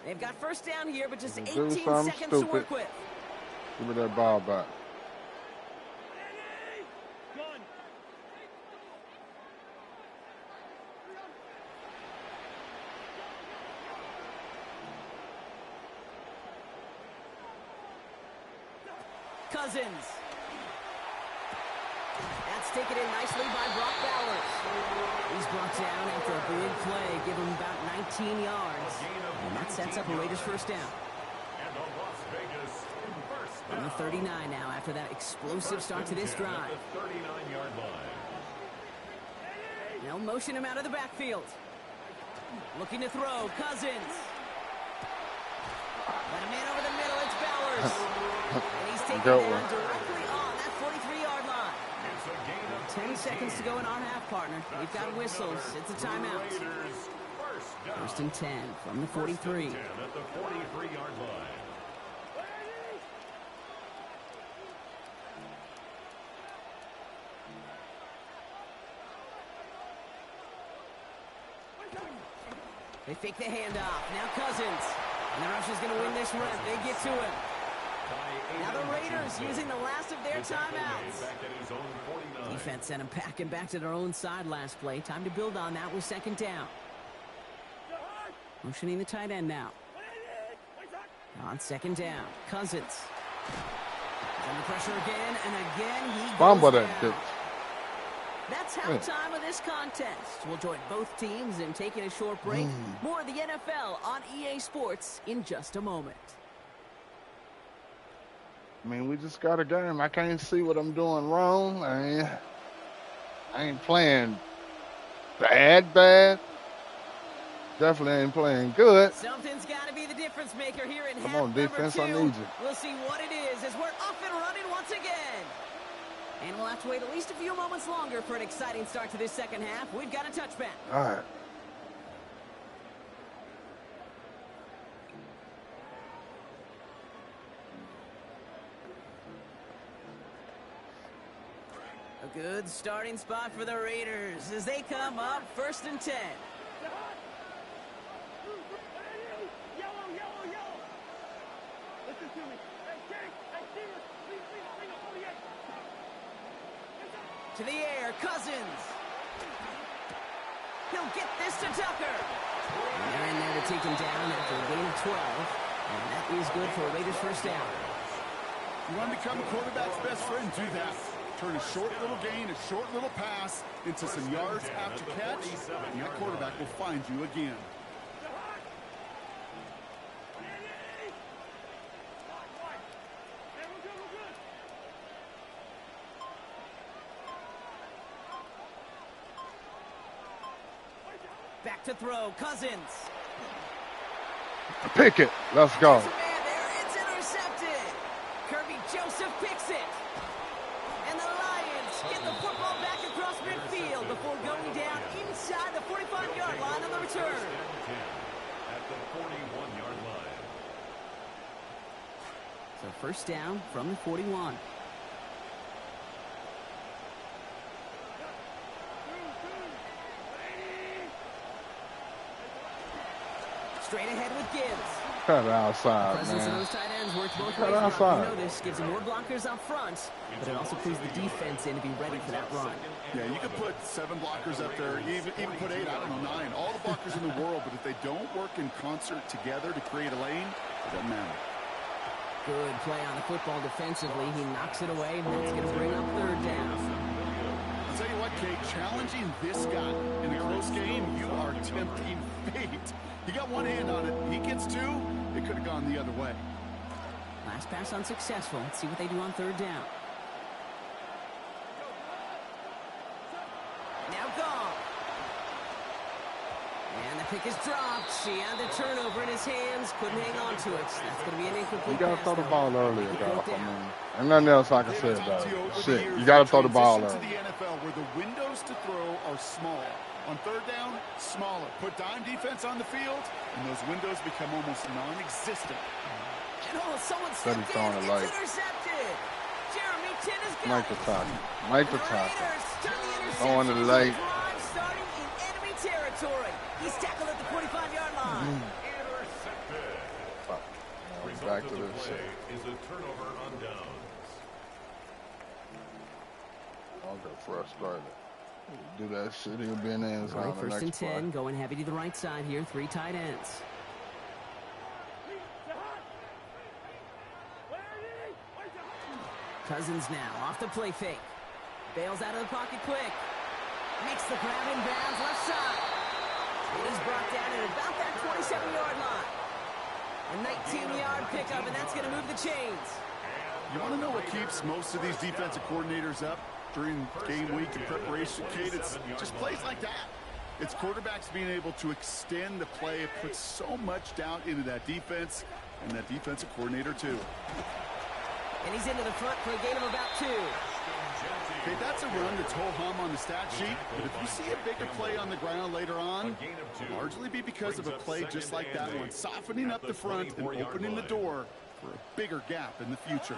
They've got 1st down here, but just 18 seconds to work with. Give me that ball back. Cousins. That's taken in nicely by Brock Bowers. He's brought down after a big play, give him about 19 yards. And that sets up a Raiders first down. On the 39 now after that explosive start to this drive. They'll motion him out of the backfield. Looking to throw, Cousins. Let him in over the middle, it's Bowers. And he's taken down directly on that 43-yard line. 10 seconds to go in our half, partner. We've got whistles. It's a timeout. First and 10 from the 43. At the 43-yard line. They fake the handoff. Now Cousins. And the Russians going to win this rep. They get to him. Now the Raiders using the last of their timeouts. Defense sent them packing back to their own side last play. Time to build on that with second down. Motioning the tight end now. On second down, Cousins. Under pressure again, and again he goes down. That's halftime of this contest. We'll join both teams in taking a short break. More of the NFL on EA Sports in just a moment. I mean, we just got a game. I can't see what I'm doing wrong. I ain't playing bad. Definitely ain't playing good. Something's got to be the difference maker here in half Come on, defense, I need you. We'll see what it is as we're off and running once again. And we'll have to wait at least a few moments longer for an exciting start to this second half. We've got a touchback. All right. A good starting spot for the Raiders as they come up first and 10. To the air, Cousins. He'll get this to Tucker. And they're in there to take him down after a gain of 12. And that is good for a Raiders first down. You want to become a quarterback's best friend, do that. Turn a short little gain, a short little pass into some yards after catch, and that quarterback will find you again. Back to throw, Cousins. Pick it. Let's go. There's a man there. It's intercepted. Kirby Joseph picks it. And the Lions get the football back across midfield before going down inside the 45-yard line on the return. At the 41-yard line. So first down from the 41. Straight ahead with Gibbs. Cut outside, Presence man. of those tight ends works both Cut ways. outside. You know this gives them more blockers up front, but it also clues the defense in to be ready for that run. Yeah, you could put 7 blockers up there, even put 8, I don't know, 9, all the blockers in the world, but if they don't work in concert together to create a lane, it doesn't matter. Good play on the football defensively. He knocks it away, and that's going to bring up third down. I'll tell you what, Kate, challenging this guy in a close game, you are tempting fate. He got one hand on it. He gets 2, it could have gone the other way. Last pass unsuccessful. Let's see what they do on third down. Now gone. And the pick is dropped. She had the turnover in his hands. Couldn't hang on to it. That's going to be an incomplete You got to pass, throw the though. ball earlier, Make it dog. fourth down. Ain't nothing else I can say about it. Shit, you got to throw the ball Transition early. to the NFL where the windows to throw are small. On third down, smaller. Put dime defense on the field, and those windows become almost non-existent. And someone Steady stepped throwing in. it late. It's intercepted. Jeremy Chin is got Make the it. tackle. Make the And tackle. Raiders turn the Throwing it interception into a late. drive starting in enemy territory. He's tackled at the 45-yard line. Intercepted. Fuck. Result Back of to the this play shit. is a turnover on downs. I'll get frustrated. Do that shit, he'll be in the end All right, zone the first and next 10, play. going heavy to the right side here. 3 tight ends. Cousins now off the play fake. Bails out of the pocket quick. Makes the grab in bounds left side. And he's brought down at about that 27-yard line. A 19-yard pickup, and that's going to move the chains. You want to know what keeps most of these defensive coordinators up during game week and preparation, Kate? It's just plays like that. It's quarterbacks being able to extend the play. It puts so much doubt into that defense and that defensive coordinator, too. And he's into the front for a gain of about 2. Okay, that's a run that's ho-hum on the stat sheet, but if you see a bigger play on the ground later on, it'll largely be because of a play just like that one, softening up the front and opening the door for a bigger gap in the future.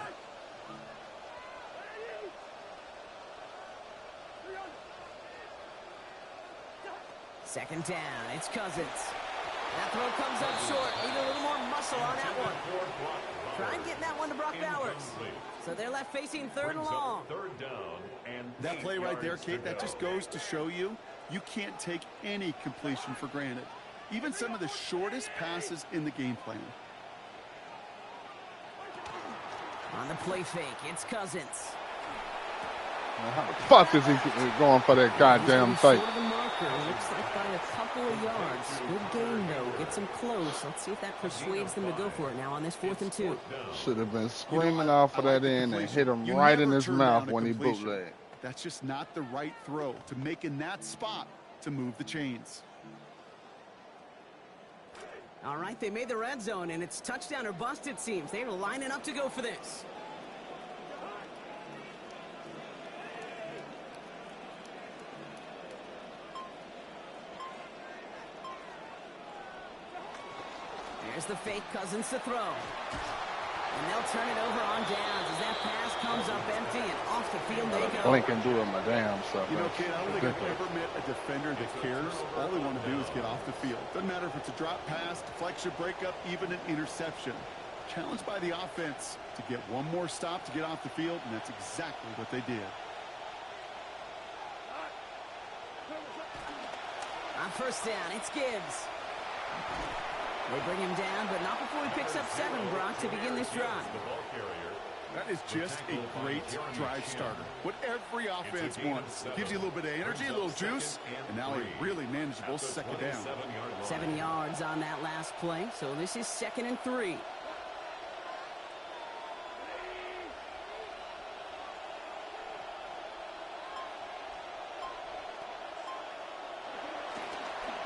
Second down, it's Cousins. That throw comes up short. Need a little more muscle on that one. Try getting that one to Brock Bowers. So they're left facing third and long. That play right there, Kate, that just goes to show you can't take any completion for granted. Even some of the shortest passes in the game plan. On the play fake, it's Cousins. How the fuck is he going for that goddamn fake? Short of the marker. Looks like by a couple of yards. Good game, though. Gets him close. Let's see if that persuades them to go for it now on this 4th and 2. Should have been screaming off of that end and hit him right in his mouth when he bootlegged. That's just not the right throw to make in that spot to move the chains. All right, they made the red zone, and it's touchdown or bust, it seems. They're lining up to go for this. There's the fake, Cousins to throw. And they'll turn it over on downs as that pass comes up empty and off the field they go. Blinken doing my damn self. You know, kid, I don't think I've ever met a defender that cares. All they want to do is get off the field. Doesn't matter if it's a drop pass, deflection, breakup, even an interception. Challenged by the offense to get one more stop to get off the field, and that's exactly what they did. On first down, it's Gibbs. They bring him down, but not before he picks up 7, Brock, to begin this drive. That is just a great drive starter. What every offense wants. Gives you a little bit of energy, a little juice, and now a really manageable second down. 7 yards on that last play, so this is 2nd and 3.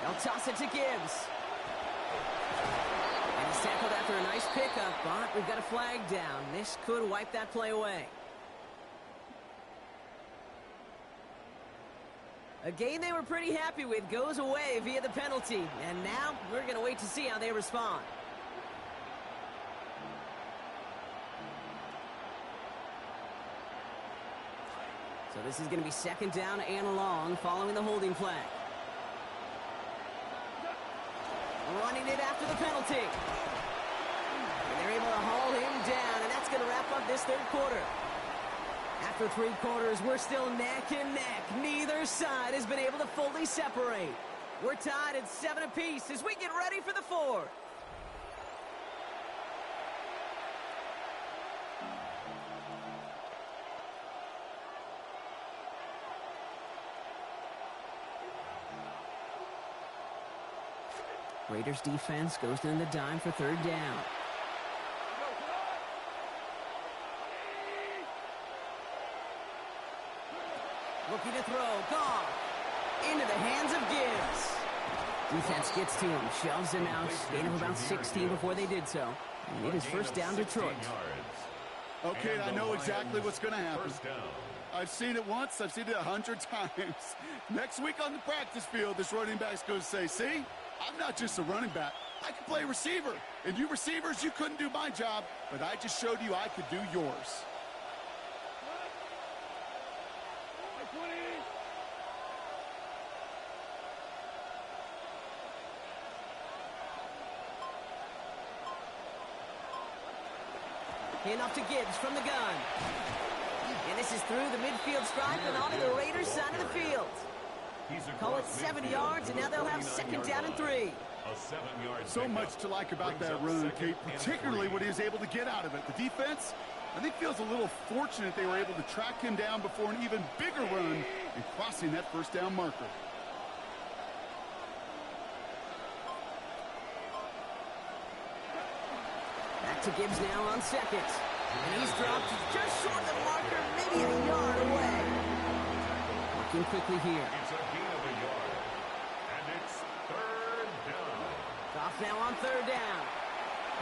They'll toss it to Gibbs. And he's tackled after a nice pickup, but we've got a flag down. This could wipe that play away. A game they were pretty happy with goes away via the penalty. And now we're going to wait to see how they respond. So this is going to be 2nd down and long following the holding flag. Running it after the penalty. And they're able to haul him down, and that's going to wrap up this 3rd quarter. After 3 quarters, we're still neck and neck. Neither side has been able to fully separate. We're tied at 7 apiece as we get ready for the 4th. Raiders defense goes in the dime for 3rd down. Looking to throw, gone. Into the hands of Gibbs. Defense gets to him, shoves him out. Gain of about 16 before they did so. And it is 1st down Detroit. Okay, I know exactly what's going to happen. I've seen it once, I've seen it 100 times. Next week on the practice field, this running back's going to say, see? I'm not just a running back. I can play receiver. And you receivers, you couldn't do my job, but I just showed you I could do yours. Handoff to Gibbs from the gun. And this is through the midfield stripe and onto the Raiders' side of the field. Call it 7 yards, and now they'll have 2nd down and 3. So much to like about that run, Kate, particularly what he was able to get out of it. The defense, I think feels a little fortunate they were able to track him down before an even bigger run and crossing that first down marker. Back to Gibbs now on second. And he's dropped just short of the marker, maybe a yard away. Working quickly here. It's a gain of a yard. And it's third down. Goff now on third down.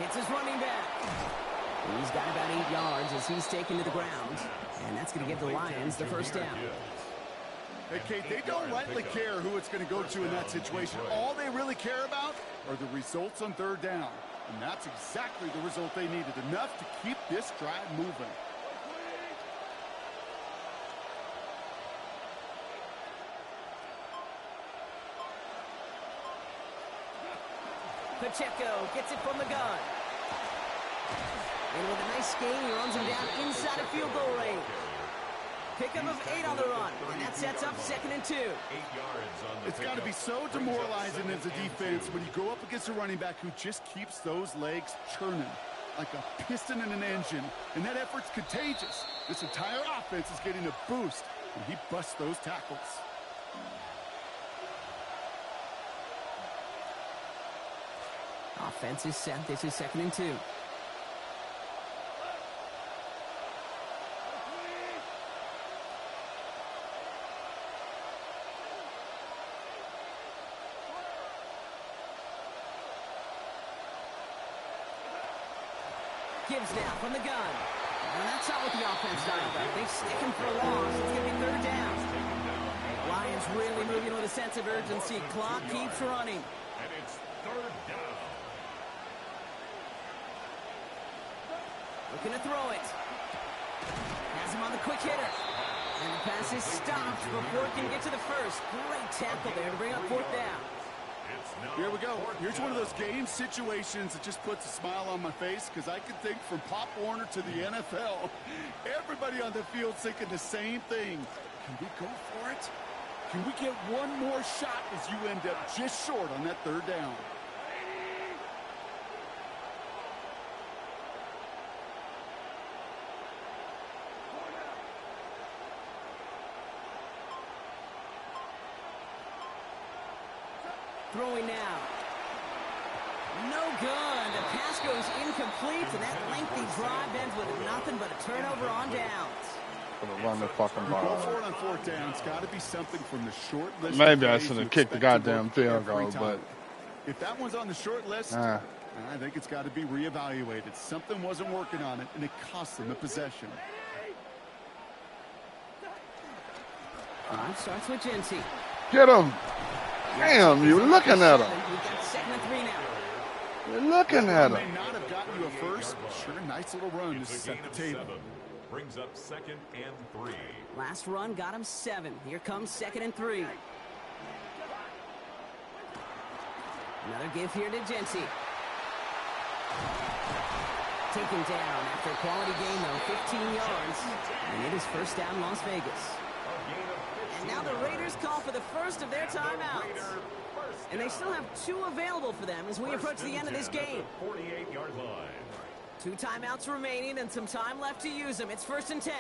Hits his running back. He's got about 8 yards as he's taken to the ground. And that's going to give the Lions the first down. Hey, Kate, they don't rightly care who it's going to go to in that situation. All they really care about are the results on third down. And that's exactly the result they needed, enough to keep this drive moving. Pacheco gets it from the gun. And with a nice gain, he runs him down inside of field goal range. Pickup of 8 on the run, and that sets up 2nd and 2. 8 yards on the It's got to be so demoralizing as a defense when you go up against a running back who just keeps those legs churning like a piston in an engine, and that effort's contagious. This entire offense is getting a boost when he busts those tackles. Offense is set. This is 2nd and 2. Gibbs now from the gun. And that's not what the offense dialed up. They stick him for a loss. It's going to be third down. Lions really moving with a sense of urgency. Clock keeps running. And it's third down. Looking to throw it. Has him on the quick hitter. And the pass is stopped before it can get to the first. Great tackle there to bring up 4th down. Here we go. Here's one of those game situations that just puts a smile on my face because I can think from Pop Warner to the NFL. Everybody on the field thinking the same thing. Can we go for it? Can we get one more shot as you end up just short on that third down? Throwing now. No good. The pass goes incomplete, and that lengthy drive ends with nothing but a turnover on downs. Run the fucking Go ball. for it on 4th down. It's got to be something from the short list. Maybe I should have kicked the goddamn field goal, but if that one's on the short list, I think it's got to be reevaluated. Something wasn't working on it, and it cost them a possession. Starts with Genty. get him. Damn, you're looking at him. We've got 2nd and 3 now. You're looking at May him. not have gotten you a first, but sure, nice little run to set the table. Brings up 2nd and 3. Last run got him 7. Here comes 2nd and 3. Another give here to Genty. Taken down after a quality gain, though, 15 yards. And it is first down, Las Vegas. And now the Raiders call for the first of their timeouts. And they still have 2 available for them as we approach the end of this game. 48-yard line. 2 timeouts remaining and some time left to use them. It's 1st and 10.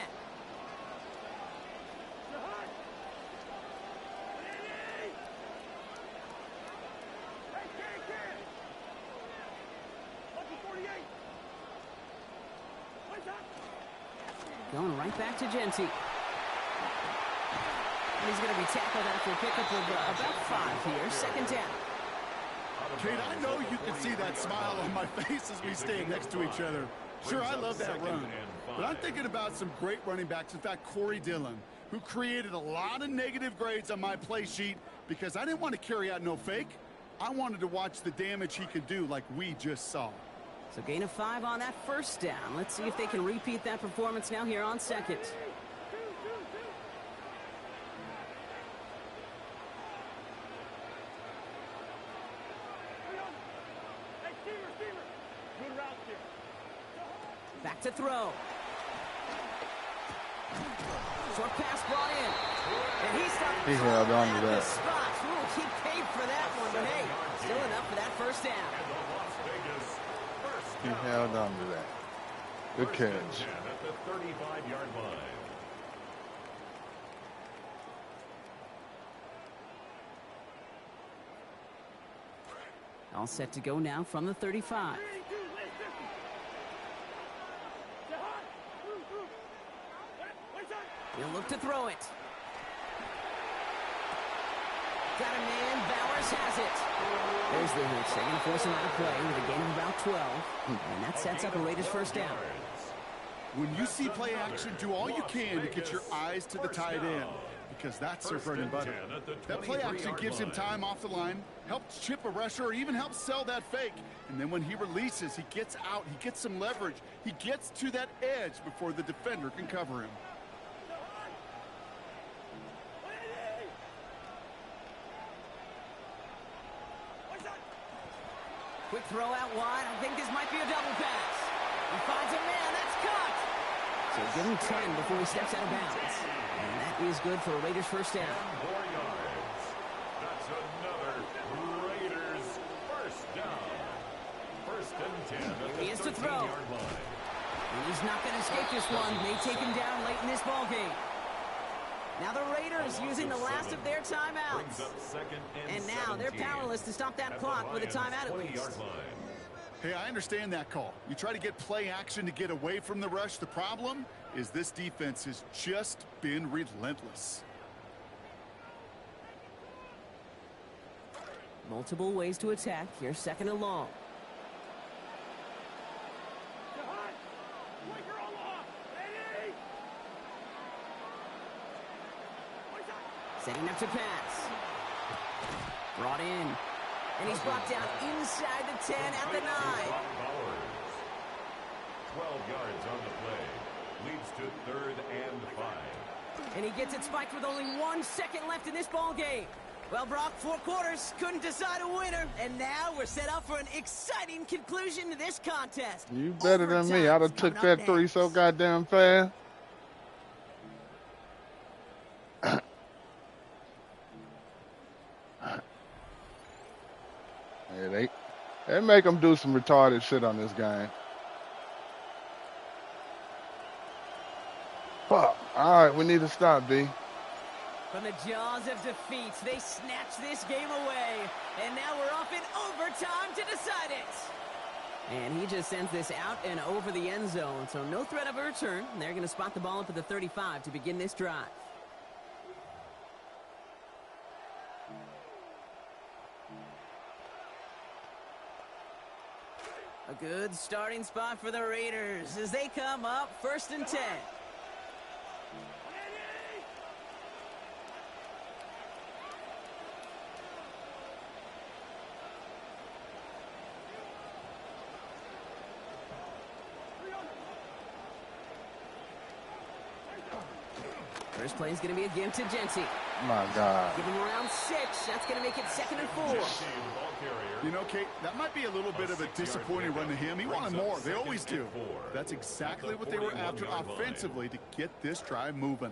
Going right back to Genty. And he's going to be tackled after a pickup of about 5 here. 2nd down. Kate, I know you can see that smile on my face as we stand next to each other. Sure, I love that run. But I'm thinking about some great running backs. In fact, Corey Dillon, who created a lot of negative grades on my play sheet because I didn't want to carry out no fake. I wanted to watch the damage he could do like we just saw. So gain of 5 on that first down. Let's see if they can repeat that performance now here on 2nd. Back to throw. Short pass brought in. And he stopped. He held on to that. Ooh, he paid for that one, but hey, still enough for that first down. He held on to that. Good catch. 25-yard line. All set to go now from the 35. He'll look to throw it. Got a man. Bowers has it. There's the hit. They're going to force him out of play with a gain of about 12. And that sets up a Raiders first down. When you see play action, do all you can to get your eyes to the tight end, because that's their bread and butter. That play action gives him time off the line, helps chip a rusher, or even helps sell that fake. And then when he releases, he gets out, he gets some leverage. He gets to that edge before the defender can cover him. Quick throw out wide. I think this might be a double pass. He finds a man. That's caught. So give him 10 before he steps out of bounds. And that is good for a Raiders first down. 4 yards. That's another Raiders first down. First and 10 at the He is to throw. 13-yard line. And he's not going to escape this one. May take him down late in this ballgame. Now the Raiders using the last of their timeouts. And now they're powerless to stop that clock with a timeout at least. Hey, I understand that call. You try to get play action to get away from the rush. The problem is this defense has just been relentless. Multiple ways to attack. Here's second and long. Setting up to pass. Brought in. And he's brought down inside the 10 at the 9. 12 yards on the play. Leads to 3rd and 5. And he gets it spiked with only 1 second left in this ball game. Well, Brock, 4 quarters, couldn't decide a winner. And now we're set up for an exciting conclusion to this contest. You better than me. I'd have took that 3 so goddamn fast. Yeah, they make them do some retarded shit on this game. Fuck. All right, we need to stop, D. From the jaws of defeat, they snatch this game away. And now we're off in overtime to decide it. And he just sends this out and over the end zone. So no threat of a return. They're going to spot the ball up at the 35 to begin this drive. A good starting spot for the Raiders as they come up 1st and 10. First play is going to be a give to Genty. My God. Give him around 6. That's going to make it 2nd and 4. You know, Kate, that might be a little bit of a disappointing run to him. He wanted more. They always do. That's exactly what they were after offensively to get this drive moving.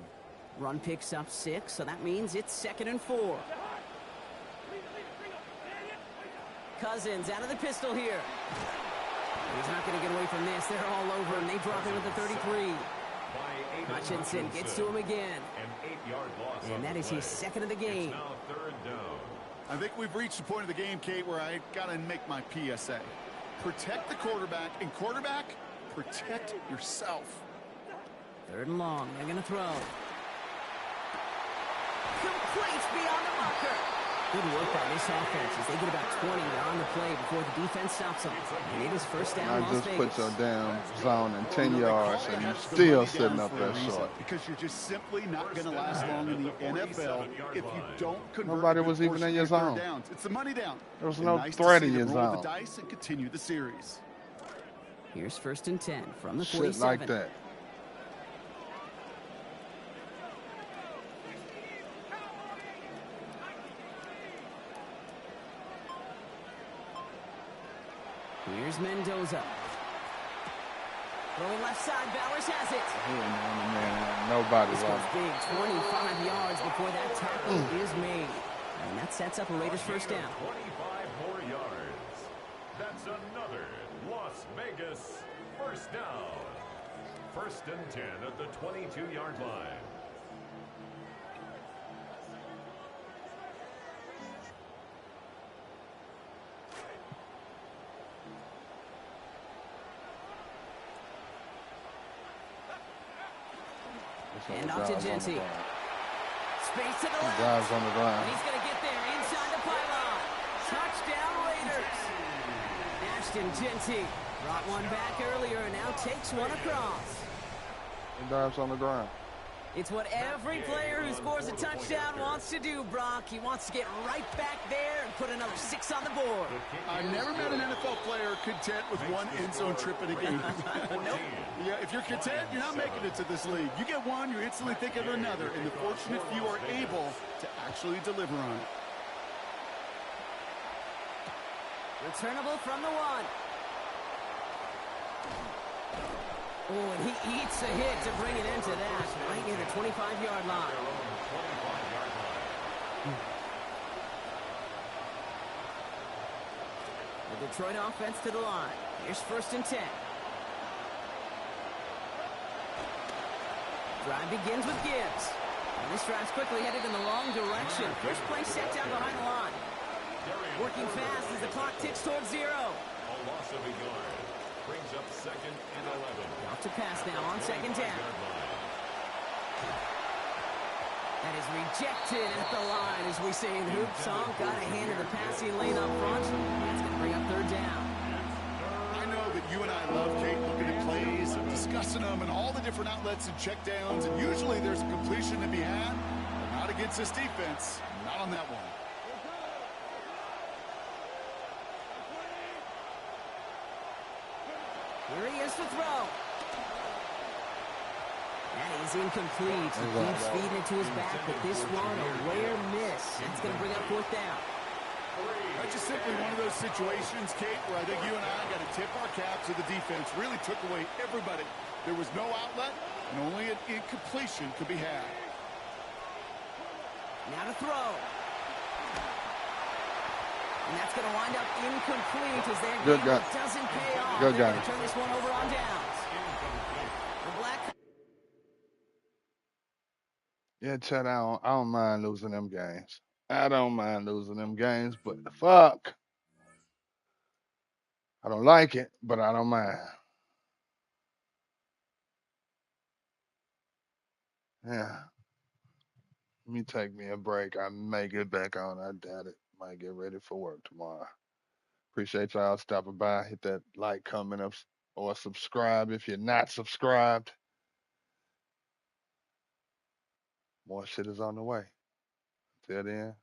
Run picks up 6, so that means it's 2nd and 4. Cousins out of the pistol here. He's not going to get away from this. They're all over, and they drop him at the 33. Hutchinson gets to him again. And that is his 2nd of the game. I think we've reached the point of the game, Kate, where I got to make my PSA. Protect the quarterback, and quarterback, protect yourself. 3rd and long. They're going to throw. Complete beyond the marker. Good work by this offense as they get about 20 on the play before the defense stops them. And it is first down, I Las just Vegas. put your damn zone in 10 yards and you're still sitting up there short. Because you're just simply not going to last long in the NFL if you don't convert. Nobody was even in your zone. Downs. It's the money down. There was And no nice threat to in see your them roll zone. the dice and continue the series. Here's 1st and 10 from the 47. Shit like that. Here's Mendoza. Rolling left side, Bowers has it. Man, nobody's This on goes big, 25 yards before that tackle is made. And that sets up a Raiders first down. 25 more yards. That's another Las Vegas first down. First and 10 at the 22-yard line. And off to Genty. Space to the left. Guys on the ground. And he's going to get there inside the pylon. Touchdown Raiders. Ashton Genty brought one back earlier and now takes one across. And dives on the ground. It's what every player who scores a touchdown wants to do, Brock. He wants to get right back there and put another 6 on the board. I've never met an NFL player content with one end zone trip in a game. Nope. Yeah, if you're content, you're not making it to this league. You get one, you're instantly thinking of another, and the fortunate few are able to actually deliver on it. Returnable from the 1. Oh, and he eats a hit to bring it into that, right near the 25-yard line. The Detroit offense to the line. Here's first and 10. Drive begins with Gibbs. And this drive's quickly headed in the wrong direction. First play set down behind the line. Working fast as the clock ticks towards 0. A loss of a yard. Brings up second and 11. Off to pass now on second down. That is rejected at the line, as we say in Hoop Song. Got a hand in the passing lane up front. That's going to bring up third down. I know that you and I love, Kate, looking at plays and discussing them and all the different outlets and checkdowns, and usually there's a completion to be had, but not against this defense. Not on that one. Here he is to throw. That is incomplete. He keeps feeding it to his back, but this one, a rare miss. That's going to bring up fourth down. That's just simply one of those situations, Kate, where I think you and I got to tip our caps to the defense. Really took away everybody. There was no outlet, and only an incompletion could be had. Now to throw. And that's going to wind up incomplete as their game doesn't pay off. Good guy. Turn this one over on downs. The Black. Yeah, Chad, I don't mind losing them games. I don't mind losing them games, but fuck. I don't like it, but I don't mind. Yeah. Let me take me a break. I may get back on. I doubt it. Might get ready for work tomorrow. Appreciate y'all stopping by. Hit that like, comment, or subscribe if you're not subscribed. More shit is on the way. Till then.